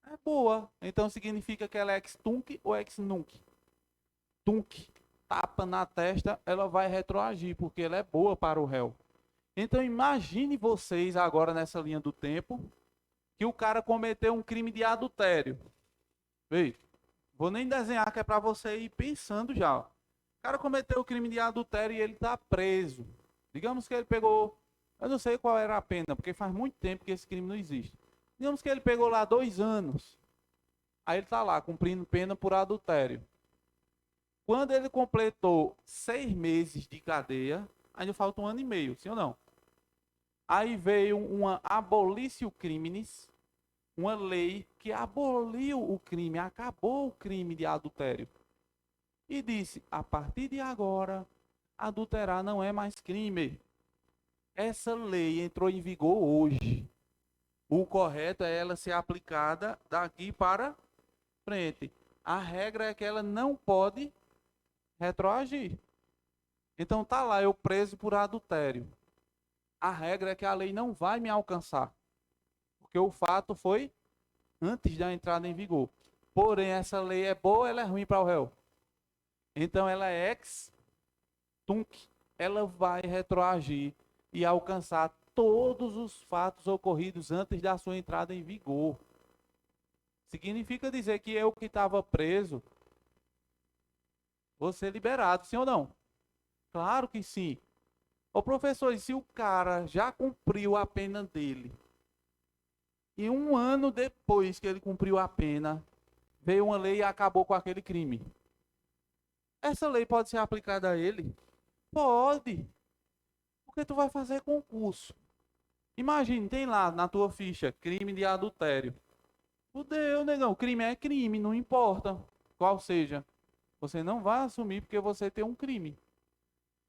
É boa. Então significa que ela é ex-tunc ou ex-nunc? Tunc, tapa na testa, ela vai retroagir, porque ela é boa para o réu. Então imagine vocês agora nessa linha do tempo, que o cara cometeu um crime de adultério. Veja, vou nem desenhar que é para você ir pensando já. O cara cometeu o crime de adultério e ele está preso. Digamos que ele pegou, eu não sei qual era a pena, porque faz muito tempo que esse crime não existe. Digamos que ele pegou lá 2 anos. Aí ele está lá, cumprindo pena por adultério. Quando ele completou 6 meses de cadeia, ainda falta 1 ano e meio, sim ou não? Aí veio uma abolício criminis, uma lei que aboliu o crime, acabou o crime de adultério. E disse, a partir de agora, adulterar não é mais crime. Essa lei entrou em vigor hoje. O correto é ela ser aplicada daqui para frente. A regra é que ela não pode retroagir. Então tá lá, eu preso por adultério. A regra é que a lei não vai me alcançar. Porque o fato foi antes da entrada em vigor. Porém, essa lei é boa ou ela é ruim para o réu? Então ela é ex tunc. Ela vai retroagir e alcançar todos os fatos ocorridos antes da sua entrada em vigor. Significa dizer que eu que estava preso vou ser liberado, sim ou não? Claro que sim. Ô professor, e se o cara já cumpriu a pena dele, e 1 ano depois que ele cumpriu a pena, veio uma lei e acabou com aquele crime? Essa lei pode ser aplicada a ele? Pode. Porque tu vai fazer concurso. Imagine, tem lá na tua ficha, crime de adultério. Fudeu, negão, crime é crime, não importa qual seja. Você não vai assumir porque você tem um crime.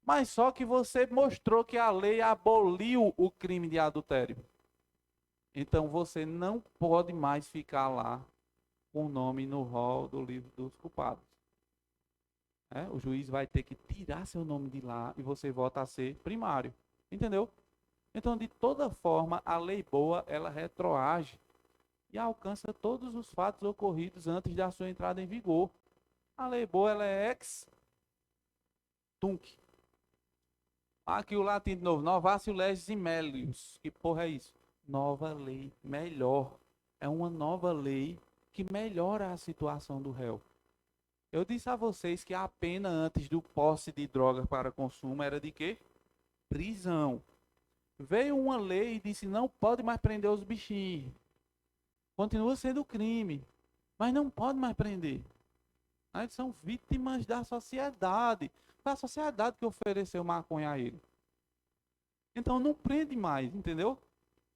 Mas só que você mostrou que a lei aboliu o crime de adultério. Então você não pode mais ficar lá com o nome no rol do livro dos culpados. O juiz vai ter que tirar seu nome de lá e você volta a ser primário. Entendeu? Então, de toda forma, a lei boa, ela retroage e alcança todos os fatos ocorridos antes da sua entrada em vigor. A lei boa, ela é ex tunc. Aqui o latim de novo, novatio legis melius. Que porra é isso? Nova lei melhor. É uma nova lei que melhora a situação do réu. Eu disse a vocês que a pena antes do posse de drogas para consumo era de quê? Prisão. Veio uma lei e disse não pode mais prender os bichinhos. Continua sendo crime, mas não pode mais prender. Eles são vítimas da sociedade. Foi a sociedade que ofereceu maconha a ele. Então não prende mais, entendeu?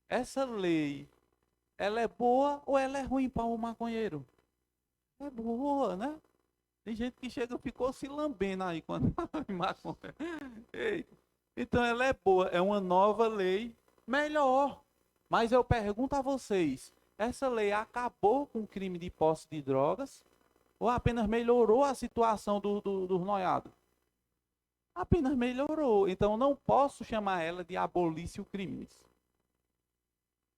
Essa lei, ela é boa ou ela é ruim para o maconheiro? É boa, né? Tem gente que chega, ficou se lambendo aí quando maconha. Ei, então ela é boa, é uma nova lei melhor. Mas eu pergunto a vocês, essa lei acabou com o crime de posse de drogas ou apenas melhorou a situação dos noiados? Apenas melhorou. Então não posso chamar ela de abolício crimes.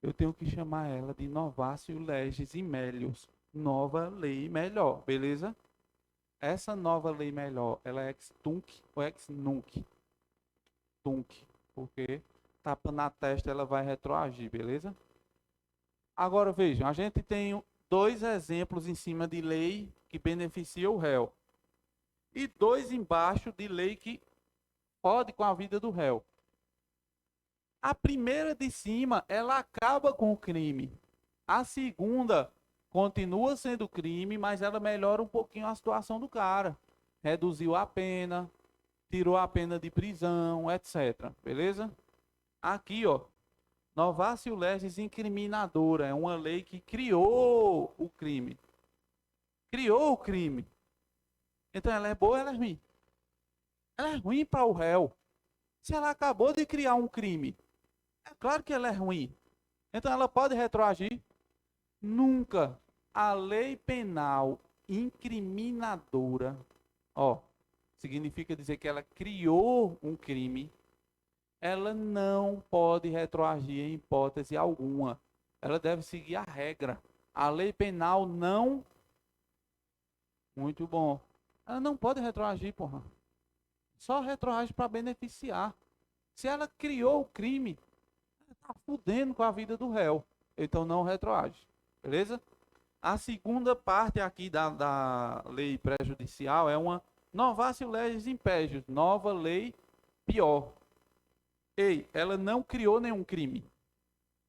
Eu tenho que chamar ela de novatio legis melius. Nova lei melhor, beleza? Essa nova lei melhor, ela é ex tunc ou ex nunc? Tunc, porque tapa na testa ela vai retroagir, beleza? Agora vejam, a gente tem 2 exemplos em cima de lei que beneficia o réu. E 2 embaixo de lei que pode com a vida do réu. A primeira de cima, ela acaba com o crime. A segunda continua sendo crime, mas ela melhora um pouquinho a situação do cara. Reduziu a pena, tirou a pena de prisão, etc. Beleza? Aqui, ó, novatio legis incriminadora, é uma lei que criou o crime. Criou o crime. Então ela é boa ou ela é ruim? Ela é ruim para o réu. Se ela acabou de criar um crime, é claro que ela é ruim. Então ela pode retroagir? Nunca. A lei penal incriminadora, ó, significa dizer que ela criou um crime, ela não pode retroagir em hipótese alguma. Ela deve seguir a regra. A lei penal não. Muito bom. Ela não pode retroagir, porra. Só retroage para beneficiar. Se ela criou o crime, ela está fudendo com a vida do réu. Então não retroage. Beleza? A segunda parte aqui da lei prejudicial é uma novatio legis impégios. Nova lei pior. Ei, ela não criou nenhum crime.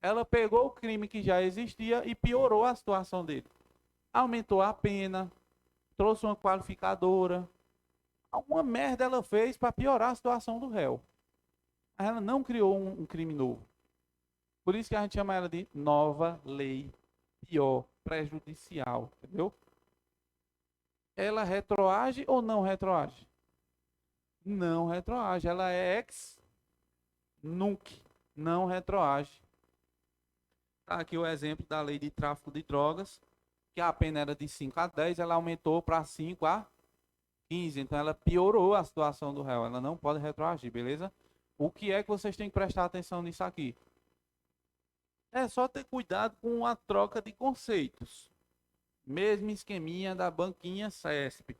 Ela pegou o crime que já existia e piorou a situação dele. Aumentou a pena, trouxe uma qualificadora, Alguma merda ela fez para piorar a situação do réu. Ela não criou um crime novo. Por isso que a gente chama ela de nova lei pior, prejudicial, entendeu? Ela retroage ou não retroage? Não retroage. Ela é ex nunc, não retroage. Tá aqui o exemplo da lei de tráfico de drogas, que a pena era de 5 a 10, ela aumentou para 5 a 15. Então ela piorou a situação do réu. Ela não pode retroagir, beleza? O que é que vocês têm que prestar atenção nisso aqui? É só ter cuidado com a troca de conceitos. Mesmo esqueminha da banquinha CESP.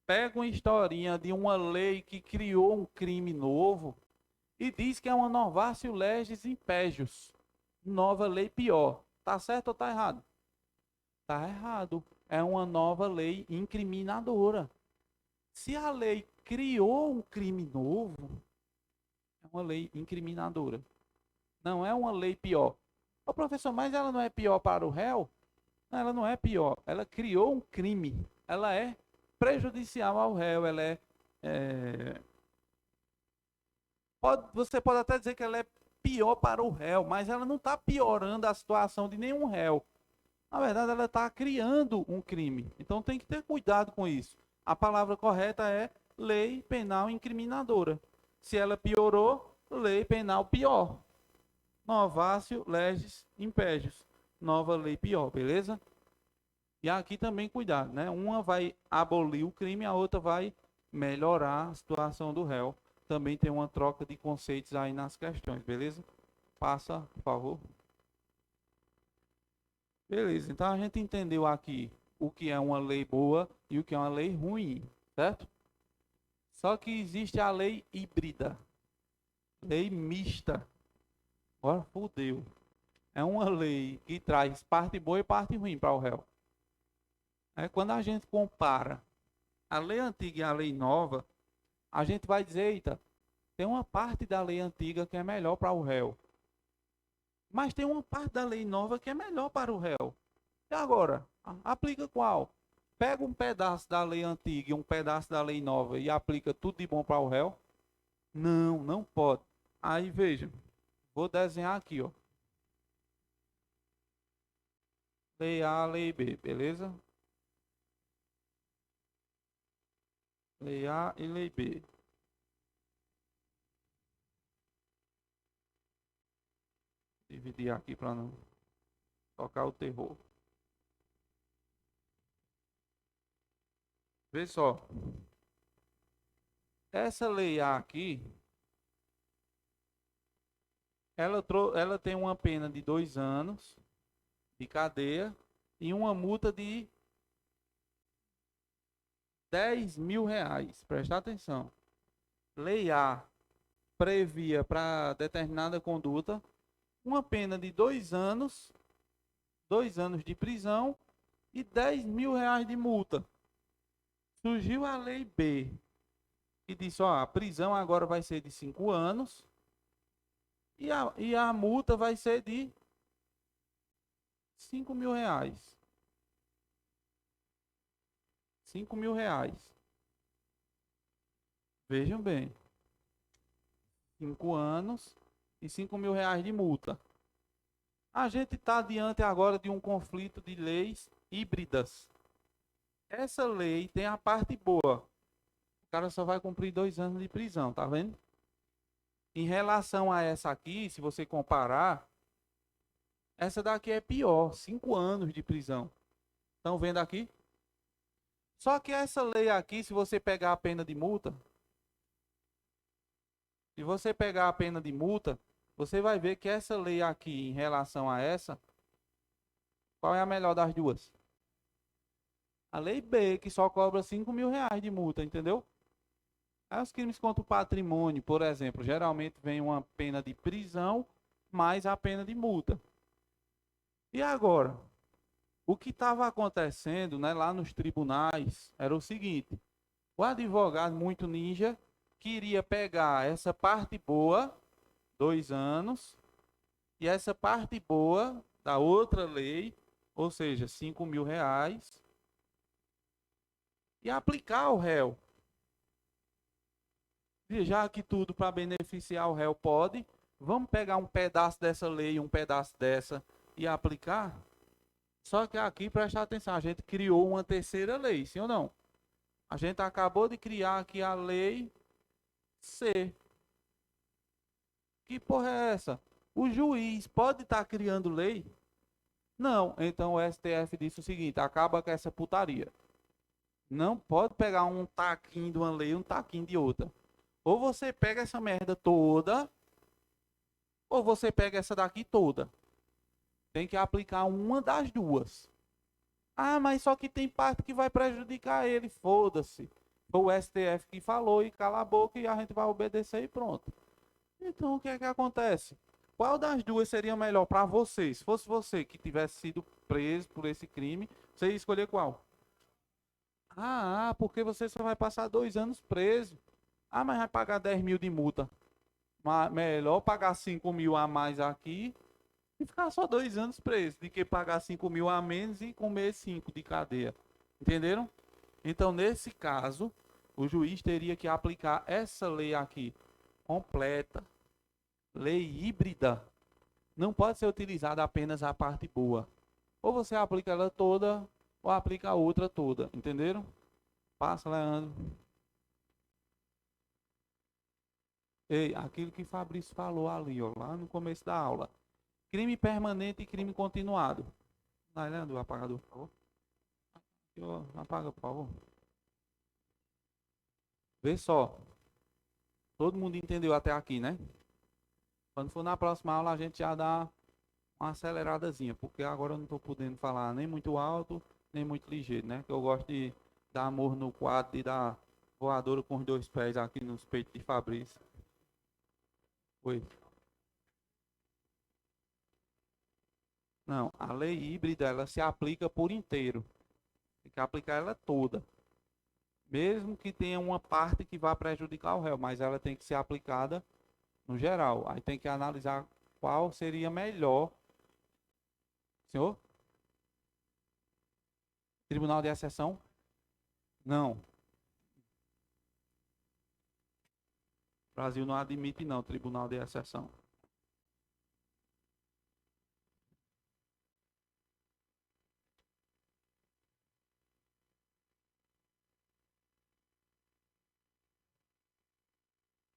Pega uma historinha de uma lei que criou um crime novo e diz que é uma novatio legis impégios. Nova lei pior. Tá certo ou tá errado? Tá errado. É uma nova lei incriminadora. Se a lei criou um crime novo, é uma lei incriminadora. Não é uma lei pior. Ô professor, mas ela não é pior para o réu? Não, ela não é pior. Ela criou um crime. Ela é prejudicial ao réu. Ela é você pode até dizer que ela é pior para o réu, mas ela não está piorando a situação de nenhum réu. Na verdade, ela está criando um crime. Então tem que ter cuidado com isso. A palavra correta é lei penal incriminadora. Se ela piorou, lei penal pior. Novatio legis impégios. Nova lei pior, beleza? E aqui também cuidado, né? Uma vai abolir o crime, a outra vai melhorar a situação do réu. Também tem uma troca de conceitos aí nas questões, beleza? Passa, por favor. Beleza, então a gente entendeu aqui o que é uma lei boa e o que é uma lei ruim, certo? Só que existe a lei híbrida, lei mista. Agora fodeu. É uma lei que traz parte boa e parte ruim para o réu. É quando a gente compara a lei antiga e a lei nova, a gente vai dizer, eita, tem uma parte da lei antiga que é melhor para o réu. Mas tem uma parte da lei nova que é melhor para o réu. E agora? Aplica qual? Pega um pedaço da lei antiga e um pedaço da lei nova e aplica tudo de bom para o réu? Não, não pode. Aí veja, vou desenhar aqui, ó. Lei A, lei B, beleza? Lei A e lei B. Dividir aqui para não tocar o terror. Vê só. Essa lei A aqui, ela tem uma pena de 2 anos de cadeia e uma multa de 10.000 reais. Presta atenção. Lei A previa para determinada conduta uma pena de 2 anos de prisão e 10.000 reais de multa. Surgiu a lei B, que disse, ó, a prisão agora vai ser de 5 anos e a multa vai ser de 5.000 reais. 5.000 reais. Vejam bem. 5 anos e 5.000 reais de multa. A gente está diante agora de um conflito de leis híbridas. Essa lei tem a parte boa. O cara só vai cumprir 2 anos de prisão, tá vendo? Em relação a essa aqui, se você comparar, essa daqui é pior, 5 anos de prisão. Estão vendo aqui? Só que essa lei aqui, se você pegar a pena de multa, se você pegar a pena de multa, você vai ver que essa lei aqui, em relação a essa, qual é a melhor das duas? A lei B, que só cobra 5.000 reais de multa, entendeu? Aí os crimes contra o patrimônio, por exemplo, geralmente vem uma pena de prisão mais a pena de multa. E agora? O que estava acontecendo, né, lá nos tribunais era o seguinte: o advogado muito ninja queria pegar essa parte boa, 2 anos, e essa parte boa da outra lei, ou seja, 5.000 reais, e aplicar ao réu. Já que tudo para beneficiar o réu pode, vamos pegar um pedaço dessa lei, um pedaço dessa e aplicar? Só que aqui, presta atenção, a gente criou uma terceira lei, sim ou não? A gente acabou de criar aqui a lei C. Que porra é essa? O juiz pode estar criando lei? Não. Então o STF disse o seguinte: acaba com essa putaria. Não pode pegar um taquinho de uma lei e um taquinho de outra. Ou você pega essa merda toda, ou você pega essa daqui toda. Tem que aplicar uma das duas. Ah, mas só que tem parte que vai prejudicar ele. Foda-se. Foi o STF que falou e cala a boca e a gente vai obedecer e pronto. Então o que é que acontece? Qual das duas seria melhor para você? Se fosse você que tivesse sido preso por esse crime, você ia escolher qual? Porque você só vai passar 2 anos preso. Ah, mas vai pagar 10 mil de multa. Mas melhor pagar 5 mil a mais aqui e ficar só 2 anos preso, do que pagar 5 mil a menos e comer 5 de cadeia. Entenderam? Então, nesse caso, o juiz teria que aplicar essa lei aqui, completa, lei híbrida. Não pode ser utilizada apenas a parte boa. Ou você aplica ela toda, ou aplica a outra toda. Entenderam? Passa, Leandro. Ei, aquilo que Fabrício falou ali, ó, lá no começo da aula. Crime permanente e crime continuado. Vai, Leandro, o apagador, por favor. Apaga, por favor. Vê só. Todo mundo entendeu até aqui, né? Quando for na próxima aula, a gente já dá uma aceleradazinha, porque agora eu não estou podendo falar nem muito alto, nem muito ligeiro, né? Que eu gosto de dar amor no quadro e dar voadora com os 2 pés aqui nos peitos de Fabrício. Oi. Não, a lei híbrida, ela se aplica por inteiro. Tem que aplicar ela toda. Mesmo que tenha uma parte que vá prejudicar o réu, mas ela tem que ser aplicada no geral. Aí tem que analisar qual seria melhor. Senhor? Tribunal de exceção? Não. O Brasil não admite não, tribunal de exceção.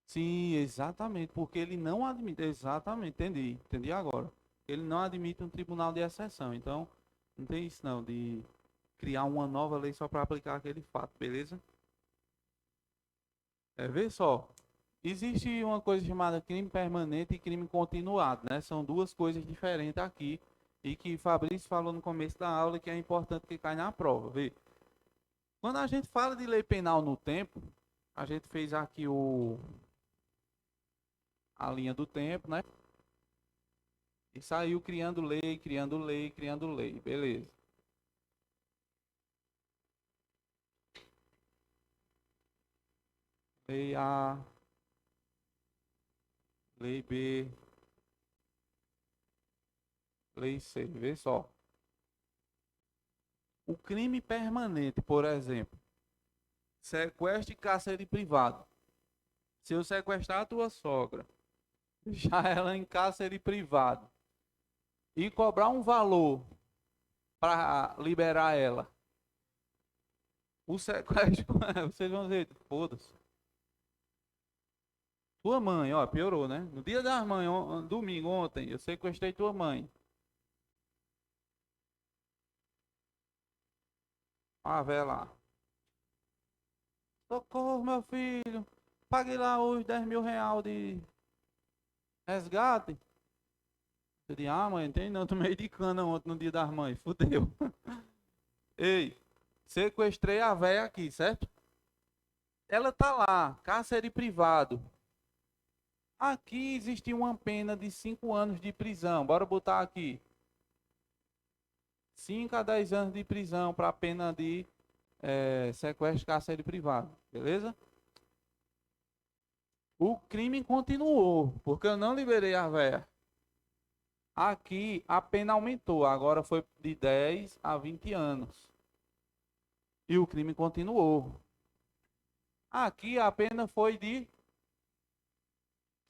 Sim, exatamente, porque ele não admite, exatamente, entendi agora. Ele não admite um tribunal de exceção, então não tem isso não, de criar uma nova lei só para aplicar aquele fato, beleza? Vê só, existe uma coisa chamada crime permanente e crime continuado, né? São duas coisas diferentes aqui e que Fabrício falou no começo da aula que é importante que cai na prova, vê. Quando a gente fala de lei penal no tempo, a gente fez aqui a linha do tempo, né? E saiu criando lei, criando lei, criando lei. Beleza. Lei A, lei B, lei C. Vê só. O crime permanente, por exemplo, sequestro e cárcere privado. Se eu sequestrar a tua sogra, deixar ela em cárcere privado e cobrar um valor para liberar ela, o sequestro, vocês vão dizer, foda-se. Tua mãe, ó, piorou, né? No dia das mães, domingo, ontem, eu sequestrei tua mãe. Ah, velho lá. Socorro, meu filho. Paguei lá os 10 mil reais de resgate. Eu disse, mãe, não tem não. Tomei de cana ontem no dia das mães. Fudeu. Ei, sequestrei a véia aqui, certo? Ela tá lá, cárcere privado. Aqui existe uma pena de 5 anos de prisão. Bora botar aqui. 5 a 10 anos de prisão para a pena de sequestro, cárcere privado. Beleza? O crime continuou, porque eu não liberei a véia. Aqui a pena aumentou, agora foi de 10 a 20 anos. E o crime continuou. Aqui a pena foi de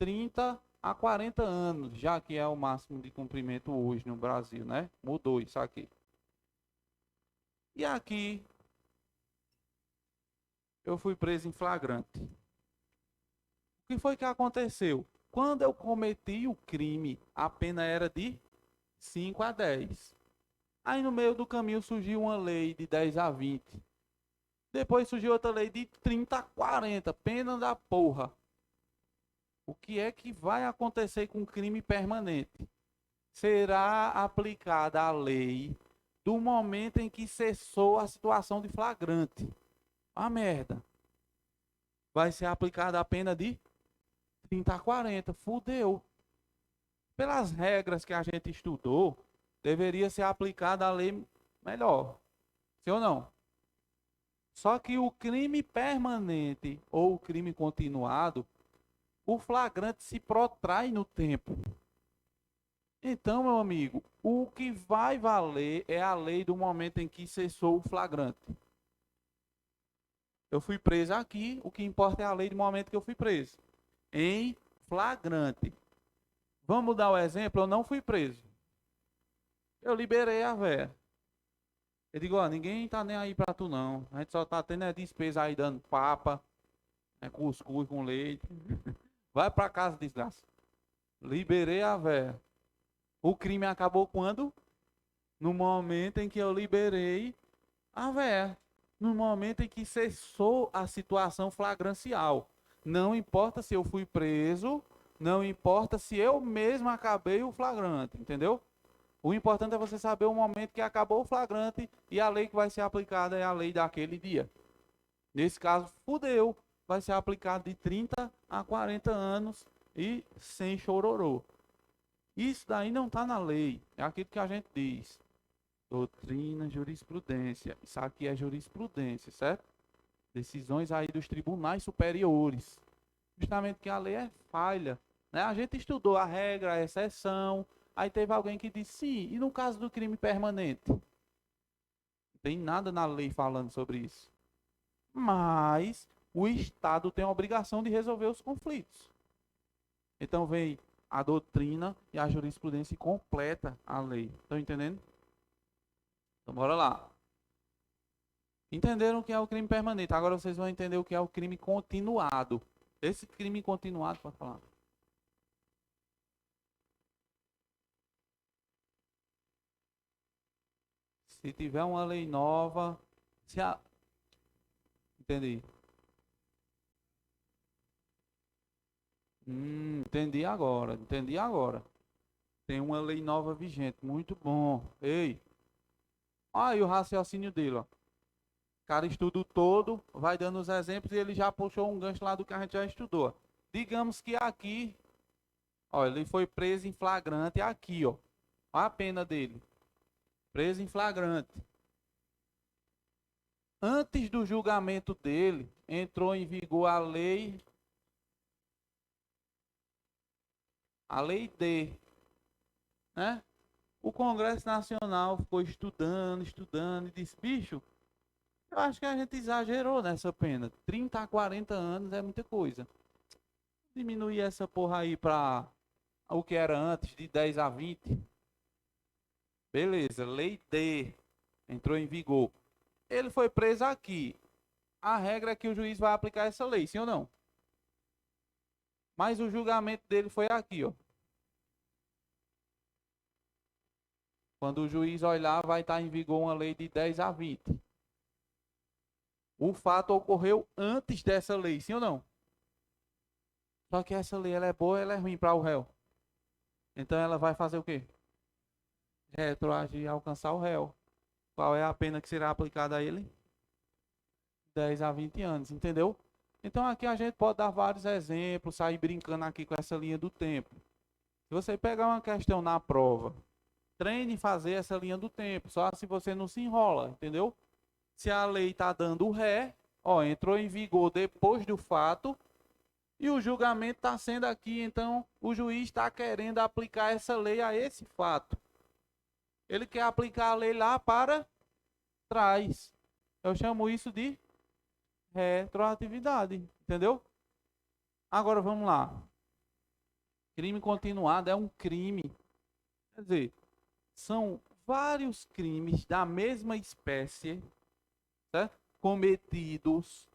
30 a 40 anos, já que é o máximo de cumprimento hoje no Brasil, né? Mudou isso aqui. E aqui eu fui preso em flagrante. O que foi que aconteceu? Quando eu cometi o crime, a pena era de 5 a 10. Aí no meio do caminho surgiu uma lei de 10 a 20. Depois surgiu outra lei de 30 a 40, pena da porra. O que é que vai acontecer com o crime permanente? Será aplicada a lei do momento em que cessou a situação de flagrante. A merda. Vai ser aplicada a pena de 30 a 40. Fudeu. Pelas regras que a gente estudou, deveria ser aplicada a lei melhor. Sim ou não? Só que o crime permanente ou o crime continuado, o flagrante se protrai no tempo. Então, meu amigo, o que vai valer é a lei do momento em que cessou o flagrante. Eu fui preso aqui, o que importa é a lei do momento que eu fui preso. Em flagrante. Vamos dar o exemplo, eu não fui preso. Eu liberei a véia. Eu digo, ó, ninguém tá nem aí pra tu não. A gente só tá tendo a despesa aí dando papa, cuscuz com leite. Vai pra casa, desgraça. Liberei a véia. O crime acabou quando? No momento em que eu liberei a véia. No momento em que cessou a situação flagrancial. Não importa se eu fui preso, não importa se eu mesmo acabei o flagrante, entendeu? O importante é você saber o momento que acabou o flagrante e a lei que vai ser aplicada é a lei daquele dia. Nesse caso, fudeu, vai ser aplicado de 30 a 40 anos e sem chororô. Isso daí não está na lei, é aquilo que a gente diz. Doutrina, jurisprudência. Isso aqui é jurisprudência, certo? Decisões aí dos tribunais superiores. Justamente que a lei é falha, né? A gente estudou a regra, a exceção. Aí teve alguém que disse, sim, e no caso do crime permanente? Não tem nada na lei falando sobre isso. Mas o Estado tem a obrigação de resolver os conflitos. Então vem a doutrina e a jurisprudência e completa a lei. Estão entendendo? Então bora lá. Entenderam o que é o crime permanente. Agora vocês vão entender o que é o crime continuado. Esse crime continuado, pode falar. Se tiver uma lei nova, se a... Entendi. Entendi agora, entendi agora. Tem uma lei nova vigente, muito bom. Ei, aí o raciocínio dele, ó. O cara estuda todo, vai dando os exemplos e ele já puxou um gancho lá do que a gente já estudou. Digamos que aqui, ó, ele foi preso em flagrante aqui, ó. Olha a pena dele. Preso em flagrante. Antes do julgamento dele, entrou em vigor a lei D, né? O Congresso Nacional ficou estudando e disse, bicho, eu acho que a gente exagerou nessa pena. 30 a 40 anos é muita coisa. Diminuir essa porra aí para o que era antes, de 10 a 20. Beleza, lei D entrou em vigor. Ele foi preso aqui. A regra é que o juiz vai aplicar essa lei, sim ou não? Mas o julgamento dele foi aqui, ó. Quando o juiz olhar, vai estar em vigor uma lei de 10 a 20. O fato ocorreu antes dessa lei, sim ou não? Só que essa lei ela é boa, ela é ruim para o réu. Então ela vai fazer o quê? Retroagir e alcançar o réu. Qual é a pena que será aplicada a ele? 10 a 20 anos, entendeu? Então aqui a gente pode dar vários exemplos, sair brincando aqui com essa linha do tempo. Se você pegar uma questão na prova, treine fazer essa linha do tempo, só se você não se enrola, entendeu? Se a lei está dando ré, ó, entrou em vigor depois do fato, e o julgamento está sendo aqui, então o juiz está querendo aplicar essa lei a esse fato. Ele quer aplicar a lei lá para trás. Eu chamo isso de retroatividade, entendeu? Agora vamos lá. Crime continuado é um crime. Quer dizer, são vários crimes da mesma espécie, certo? Cometidos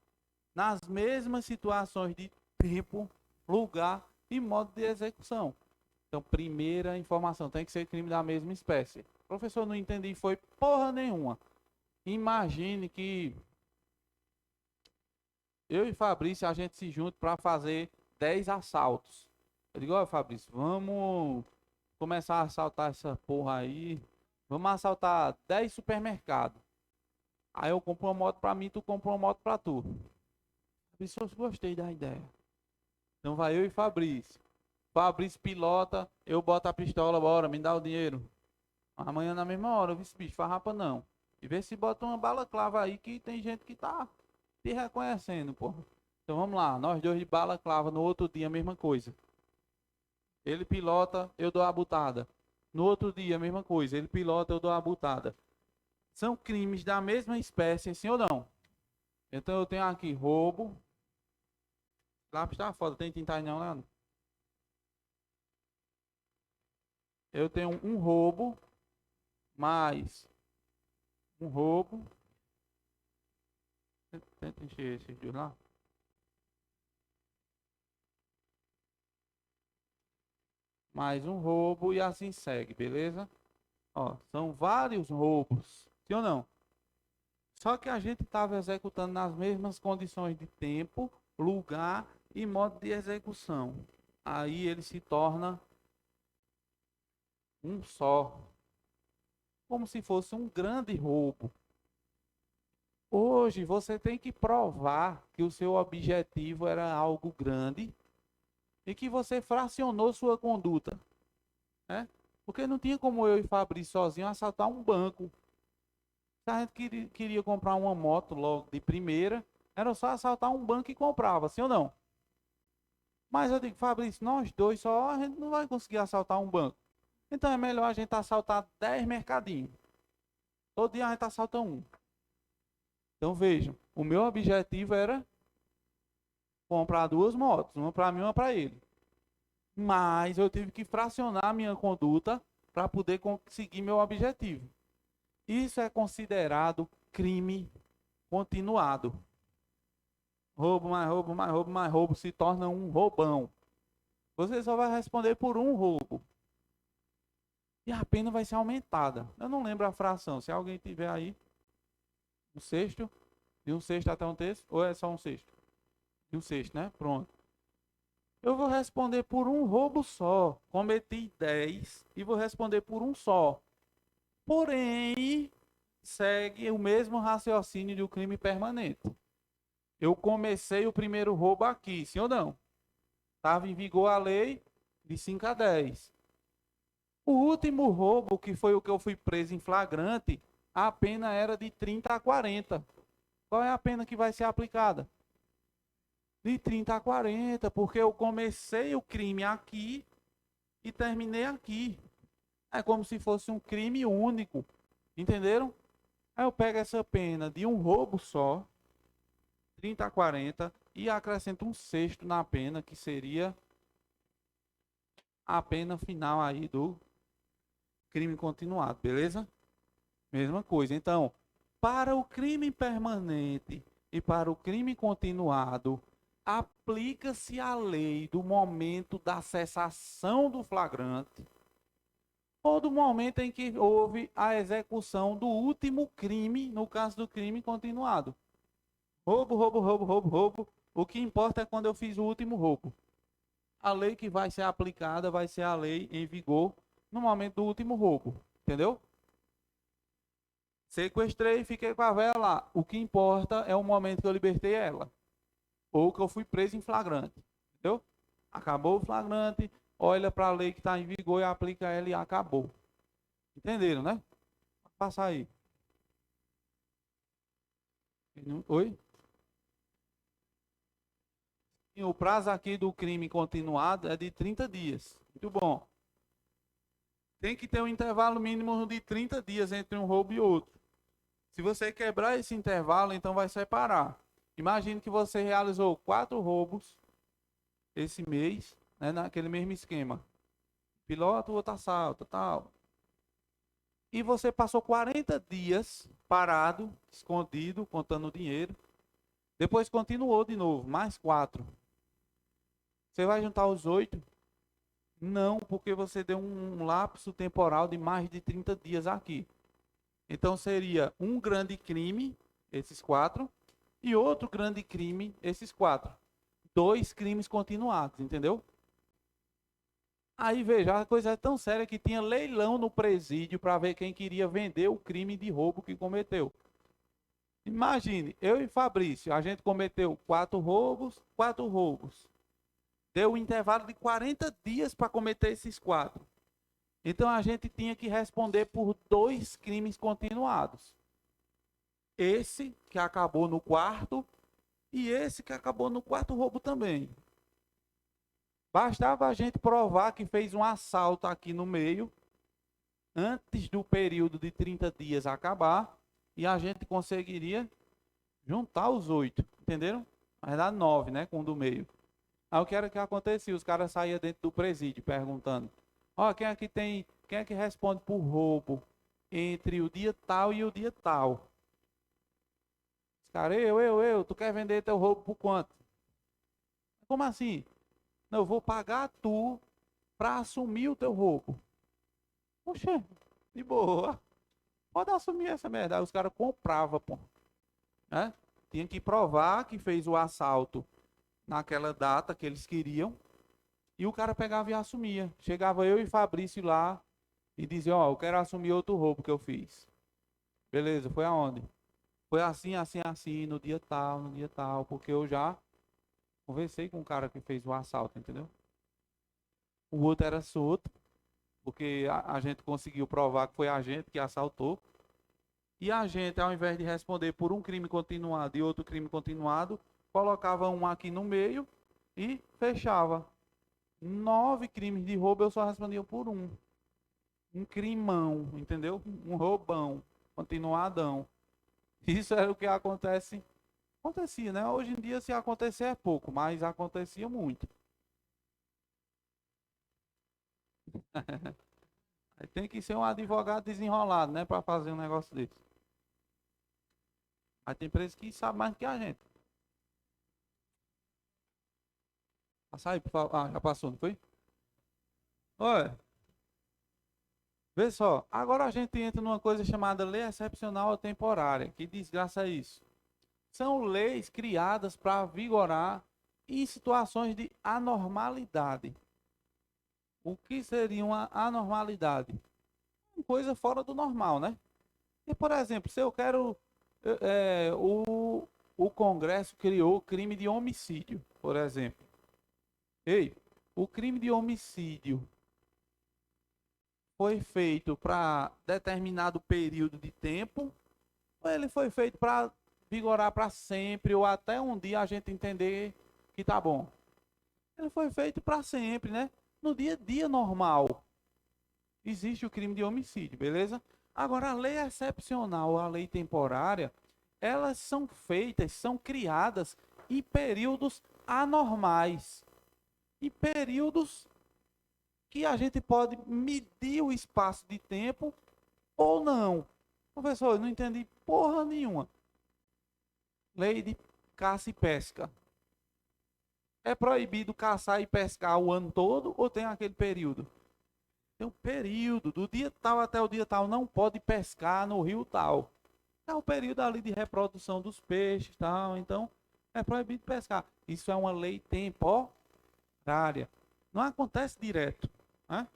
nas mesmas situações de tempo, lugar e modo de execução. Então, primeira informação, tem que ser crime da mesma espécie. O professor, não entendi, foi porra nenhuma. Imagine que eu e Fabrício, a gente se junta para fazer 10 assaltos. Eu digo, ó, Fabrício, vamos começar a assaltar essa porra aí. Vamos assaltar 10 supermercados. Aí eu compro uma moto para mim, tu compra uma moto para tu. Fabrício, eu gostei da ideia. Então vai eu e Fabrício. Fabrício pilota, eu boto a pistola, bora, me dá o dinheiro. Amanhã na mesma hora, eu vi bicho, farrapa não. E vê se bota uma bala clava aí que tem gente que tá te reconhecendo, porra. Então vamos lá, nós dois de bala clava, no outro dia a mesma coisa. Ele pilota, eu dou a butada. No outro dia a mesma coisa, ele pilota, eu dou a butada. São crimes da mesma espécie, sim ou não? Então eu tenho aqui roubo. Lápis tá foda, tem tinta aí não, Leandro? Eu tenho um roubo, mais um roubo. Tenta encher esses dois lá. Mais um roubo e assim segue, beleza? Ó, são vários roubos, sim ou não? Só que a gente estava executando nas mesmas condições de tempo, lugar e modo de execução. Aí ele se torna um só, como se fosse um grande roubo. Hoje você tem que provar que o seu objetivo era algo grande e que você fracionou sua conduta, né? Porque não tinha como eu e Fabrício sozinho assaltar um banco. Se a gente queria comprar uma moto logo de primeira, era só assaltar um banco e comprava, sim ou não? Mas eu digo, Fabrício, nós dois só, a gente não vai conseguir assaltar um banco. Então é melhor a gente assaltar 10 mercadinhos. Todo dia a gente assalta um. Então vejam, o meu objetivo era comprar duas motos, uma para mim e uma para ele. Mas eu tive que fracionar a minha conduta para poder conseguir meu objetivo. Isso é considerado crime continuado. Roubo, mais roubo, mais roubo, mais roubo se torna um roubão. Você só vai responder por um roubo. E a pena vai ser aumentada. Eu não lembro a fração. Se alguém tiver aí, um sexto, de um sexto até um terço, ou é só um sexto? De um sexto, né? Pronto. Eu vou responder por um roubo só. Cometi 10 e vou responder por um só. Porém, segue o mesmo raciocínio do crime permanente. Eu comecei o primeiro roubo aqui, sim ou não? Estava em vigor a lei de 5 a 10. O último roubo, que foi o que eu fui preso em flagrante, a pena era de 30 a 40. Qual é a pena que vai ser aplicada? De 30 a 40, porque eu comecei o crime aqui e terminei aqui. É como se fosse um crime único, entenderam? Aí eu pego essa pena de um roubo só, 30 a 40, e acrescento um sexto na pena, que seria a pena final aí do crime continuado, beleza? Mesma coisa. Então, para o crime permanente e para o crime continuado, aplica-se a lei do momento da cessação do flagrante ou do momento em que houve a execução do último crime, no caso do crime continuado. Roubo, roubo, roubo, roubo, roubo. O que importa é quando eu fiz o último roubo. A lei que vai ser aplicada vai ser a lei em vigor no momento do último roubo. Entendeu? Sequestrei e fiquei com a velha lá. O que importa é o momento que eu libertei ela. Ou que eu fui preso em flagrante. Entendeu? Acabou o flagrante, olha para a lei que está em vigor e aplica ela e acabou. Entenderam, né? Pode passar aí. Oi? E o prazo aqui do crime continuado é de 30 dias. Muito bom. Tem que ter um intervalo mínimo de 30 dias entre um roubo e outro. Se você quebrar esse intervalo, então vai separar. Imagine que você realizou 4 roubos esse mês, né, naquele mesmo esquema. Piloto, outro assalto, tal. E você passou 40 dias parado, escondido, contando o dinheiro. Depois continuou de novo, mais 4. Você vai juntar os 8? Não, porque você deu um lapso temporal de mais de 30 dias aqui. Então seria um grande crime, esses 4, e outro grande crime, esses 4. 2 crimes continuados, entendeu? Aí veja, a coisa é tão séria que tinha leilão no presídio para ver quem queria vender o crime de roubo que cometeu. Imagine, eu e Fabrício, a gente cometeu 4 roubos, 4 roubos. Deu um intervalo de 40 dias para cometer esses 4. Então a gente tinha que responder por 2 crimes continuados. Esse que acabou no 4º e esse que acabou no 4º roubo também. Bastava a gente provar que fez um assalto aqui no meio, antes do período de 30 dias acabar, e a gente conseguiria juntar os 8, entenderam? Mas dá 9, né, com o do meio. Aí o que era que acontecia? Os caras saíam dentro do presídio perguntando: ó, quem é que responde por roubo entre o dia tal e o dia tal? Os caras, tu quer vender teu roubo por quanto? Como assim? Não, eu vou pagar tu para assumir o teu roubo. Poxa, de boa. Pode assumir essa merda. Aí os caras compravam, pô. Né? Tinha que provar que fez o assalto naquela data que eles queriam. E o cara pegava e assumia. Chegava eu e Fabrício lá e dizia, ó, eu quero assumir outro roubo que eu fiz. Beleza, foi aonde? Foi assim, assim, assim, no dia tal, porque eu já conversei com o cara que fez o assalto, entendeu? O outro era solto, porque a gente conseguiu provar que foi a gente que assaltou. E a gente, ao invés de responder por um crime continuado e outro crime continuado, colocava um aqui no meio e fechava. 9 crimes de roubo eu só respondia por um. Um crimão, entendeu? Um roubão, continuadão. Isso era o que acontecia, né? Hoje em dia se acontecer é pouco, mas acontecia muito. Aí tem que ser um advogado desenrolado, né, para fazer um negócio desse. Aí tem empresa que sabe mais do que a gente. Passa aí, por favor. Ah, já passou, não foi? Olha, vê só. Agora a gente entra numa coisa chamada lei excepcional ou temporária. Que desgraça é isso? São leis criadas para vigorar em situações de anormalidade. O que seria uma anormalidade? Uma coisa fora do normal, né? E, por exemplo, se eu quero. é, o, o Congresso criou o crime de homicídio, por exemplo. Ei, o crime de homicídio foi feito para determinado período de tempo, ou ele foi feito para vigorar para sempre, ou até um dia a gente entender que tá bom? Ele foi feito para sempre, né? No dia a dia normal existe o crime de homicídio, beleza? Agora, a lei excepcional, a lei temporária, elas são feitas, são criadas em períodos anormais, em períodos que a gente pode medir o espaço de tempo ou não. Professor, eu não entendi porra nenhuma. Lei de caça e pesca. É proibido caçar e pescar o ano todo ou tem aquele período? Tem um período, do dia tal até o dia tal, não pode pescar no rio tal. É o período ali de reprodução dos peixes tal, então é proibido pescar. Isso é uma lei temporária. Não acontece direto, né?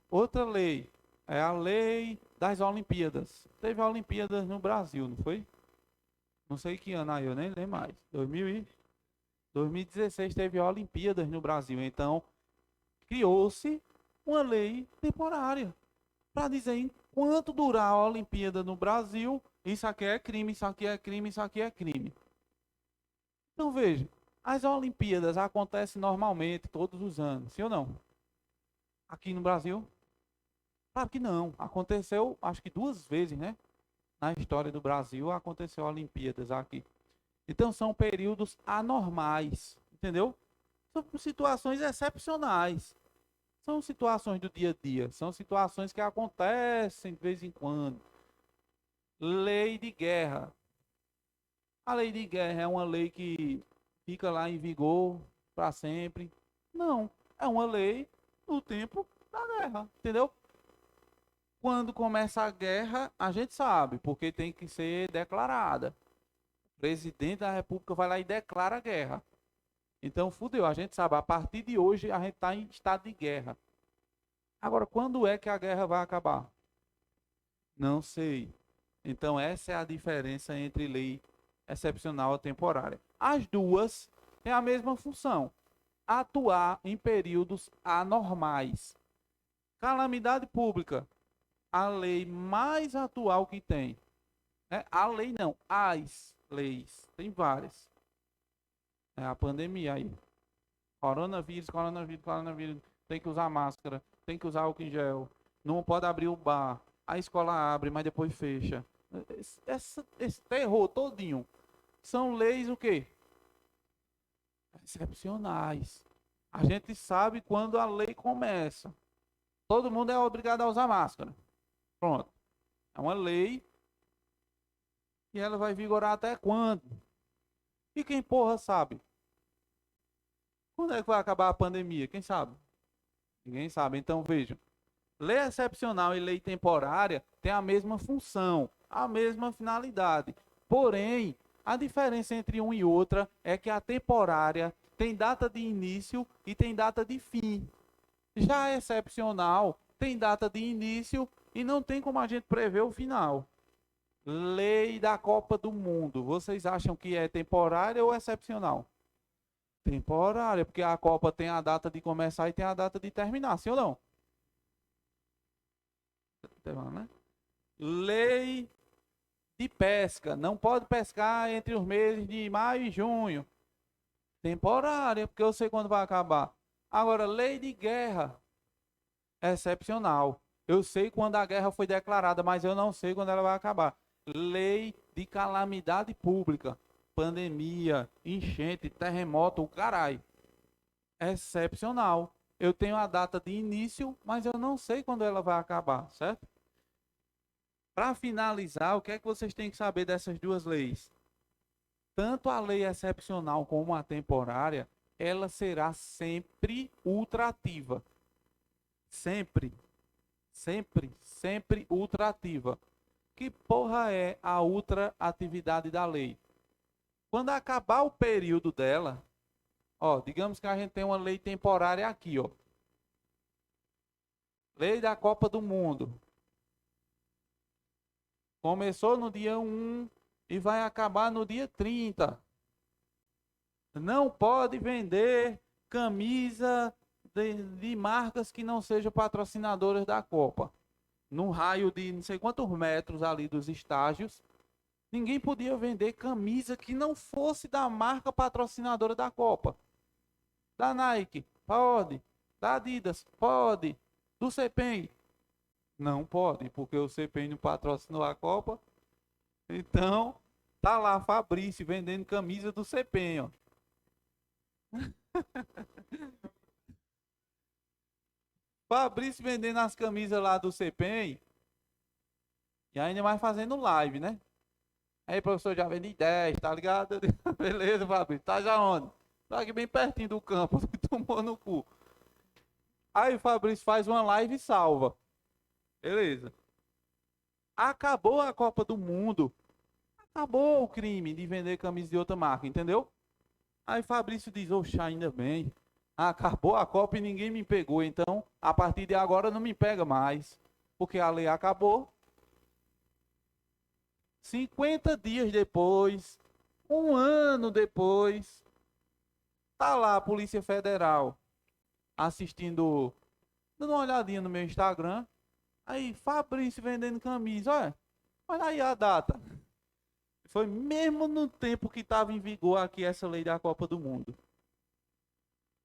Outra lei é a lei das Olimpíadas. Teve Olimpíadas no Brasil, não foi? Não sei que ano aí, eu nem lembro mais. 2016 teve Olimpíadas no Brasil. Então, criou-se uma lei temporária para dizer enquanto durar a Olimpíada no Brasil, isso aqui é crime, isso aqui é crime, isso aqui é crime. Então, veja, as Olimpíadas acontecem normalmente todos os anos, sim ou não? Aqui no Brasil? Claro que não. Aconteceu, acho que 2 vezes, né? Na história do Brasil aconteceu Olimpíadas aqui. Então são períodos anormais, entendeu? São situações excepcionais. São situações do dia a dia. São situações que acontecem de vez em quando. Lei de guerra. A lei de guerra é uma lei que fica lá em vigor para sempre? Não. É uma lei do tempo da guerra. Entendeu? Quando começa a guerra, a gente sabe, porque tem que ser declarada. O presidente da República vai lá e declara a guerra. Então, fudeu, a gente sabe, a partir de hoje a gente está em estado de guerra. Agora, quando é que a guerra vai acabar? Não sei. Então, essa é a diferença entre lei excepcional e temporária. As duas têm a mesma função: atuar em períodos anormais. Calamidade pública, a lei mais atual que tem. A lei não, as leis. Tem várias. É a pandemia aí. Coronavírus, coronavírus, coronavírus. Tem que usar máscara, tem que usar álcool em gel. Não pode abrir o bar. A escola abre, mas depois fecha. Esse terror todinho. São leis o quê? Excepcionais. A gente sabe quando a lei começa. Todo mundo é obrigado a usar máscara. Pronto. É uma lei e ela vai vigorar até quando? E quem porra sabe? Quando é que vai acabar a pandemia? Quem sabe? Ninguém sabe. Então vejam. Lei excepcional e lei temporária têm a mesma função, a mesma finalidade. Porém, a diferença entre uma e outra é que a temporária tem data de início e tem data de fim. Já a excepcional tem data de início e não tem como a gente prever o final. Lei da Copa do Mundo. Vocês acham que é temporária ou excepcional? Temporária, porque a Copa tem a data de começar e tem a data de terminar, sim ou não? Né? Lei de pesca. Não pode pescar entre os meses de maio e junho. Temporária, porque eu sei quando vai acabar. Agora, lei de guerra. Excepcional. Eu sei quando a guerra foi declarada, mas eu não sei quando ela vai acabar. Lei de calamidade pública. Pandemia, enchente, terremoto, o caralho. Excepcional. Eu tenho a data de início, mas eu não sei quando ela vai acabar, certo? Para finalizar, o que é que vocês têm que saber dessas duas leis? Tanto a lei excepcional como a temporária, ela será sempre ultrativa. Sempre, sempre, sempre ultrativa. Que porra é a ultraatividade da lei? Quando acabar o período dela, ó, digamos que a gente tem uma lei temporária aqui, ó. Lei da Copa do Mundo. Começou no dia 1 e vai acabar no dia 30. Não pode vender camisa de marcas que não sejam patrocinadoras da Copa. Num raio de não sei quantos metros ali dos estágios, ninguém podia vender camisa que não fosse da marca patrocinadora da Copa. Da Nike, pode. Da Adidas, pode. Do CPEM, não pode, porque o CPEM não patrocinou a Copa. Então, tá lá Fabrício vendendo camisa do CPEM, ó. Fabrício vendendo as camisas lá do CPEM e ainda mais fazendo live, né? Aí, professor, já vendi 10, tá ligado? Beleza, Fabrício. Tá já onde? Tá aqui bem pertinho do campo, tomou no cu. Aí o Fabrício faz uma live e salva. Beleza. Acabou a Copa do Mundo. Acabou o crime de vender camisa de outra marca, entendeu? Aí Fabrício diz, oxa, ainda bem. Acabou a Copa e ninguém me pegou. Então, a partir de agora não me pega mais. Porque a lei acabou. 50 dias depois, um ano depois, tá lá a Polícia Federal assistindo, dando uma olhadinha no meu Instagram. Aí, Fabrício vendendo camisa, olha aí a data. Foi mesmo no tempo que estava em vigor aqui essa lei da Copa do Mundo.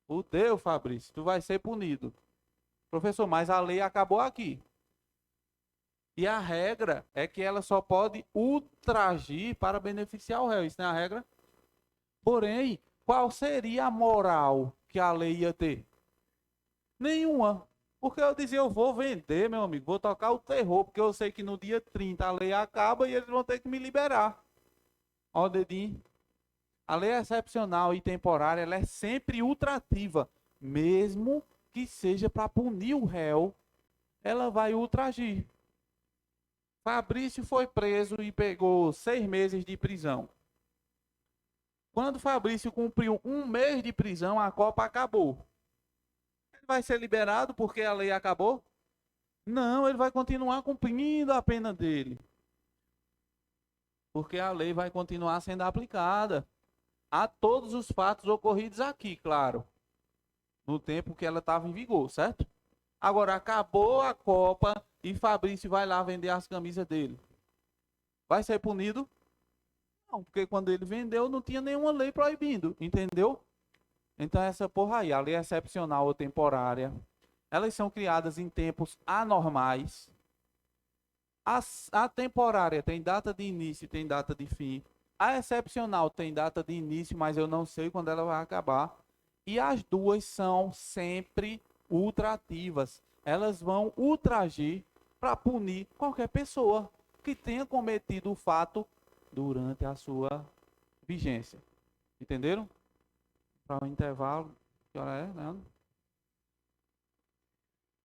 Fudeu, Fabrício, tu vai ser punido. Professor, mas a lei acabou aqui. E a regra é que ela só pode ultragir para beneficiar o réu. Isso não é a regra? Porém, qual seria a moral que a lei ia ter? Nenhuma. Porque eu dizia, eu vou vender, meu amigo, vou tocar o terror, porque eu sei que no dia 30 a lei acaba e eles vão ter que me liberar. Ó o dedinho. A lei excepcional e temporária, ela é sempre ultrativa, mesmo que seja para punir o réu, ela vai ultragir. Fabrício foi preso e pegou 6 meses de prisão. Quando Fabrício cumpriu 1 mês de prisão, a Copa acabou. Ele vai ser liberado porque a lei acabou? Não, ele vai continuar cumprindo a pena dele. Porque a lei vai continuar sendo aplicada a todos os fatos ocorridos aqui, claro. No tempo que ela estava em vigor, certo? Agora, acabou a Copa e Fabrício vai lá vender as camisas dele. Vai ser punido? Não, porque quando ele vendeu não tinha nenhuma lei proibindo, entendeu? Então essa porra aí, a lei excepcional ou temporária, elas são criadas em tempos anormais. A temporária tem data de início e tem data de fim. A excepcional tem data de início, mas eu não sei quando ela vai acabar. E as duas são sempre ultrativas. Elas vão ultragir para punir qualquer pessoa que tenha cometido o fato durante a sua vigência. Entenderam? Para o intervalo, que hora é, né?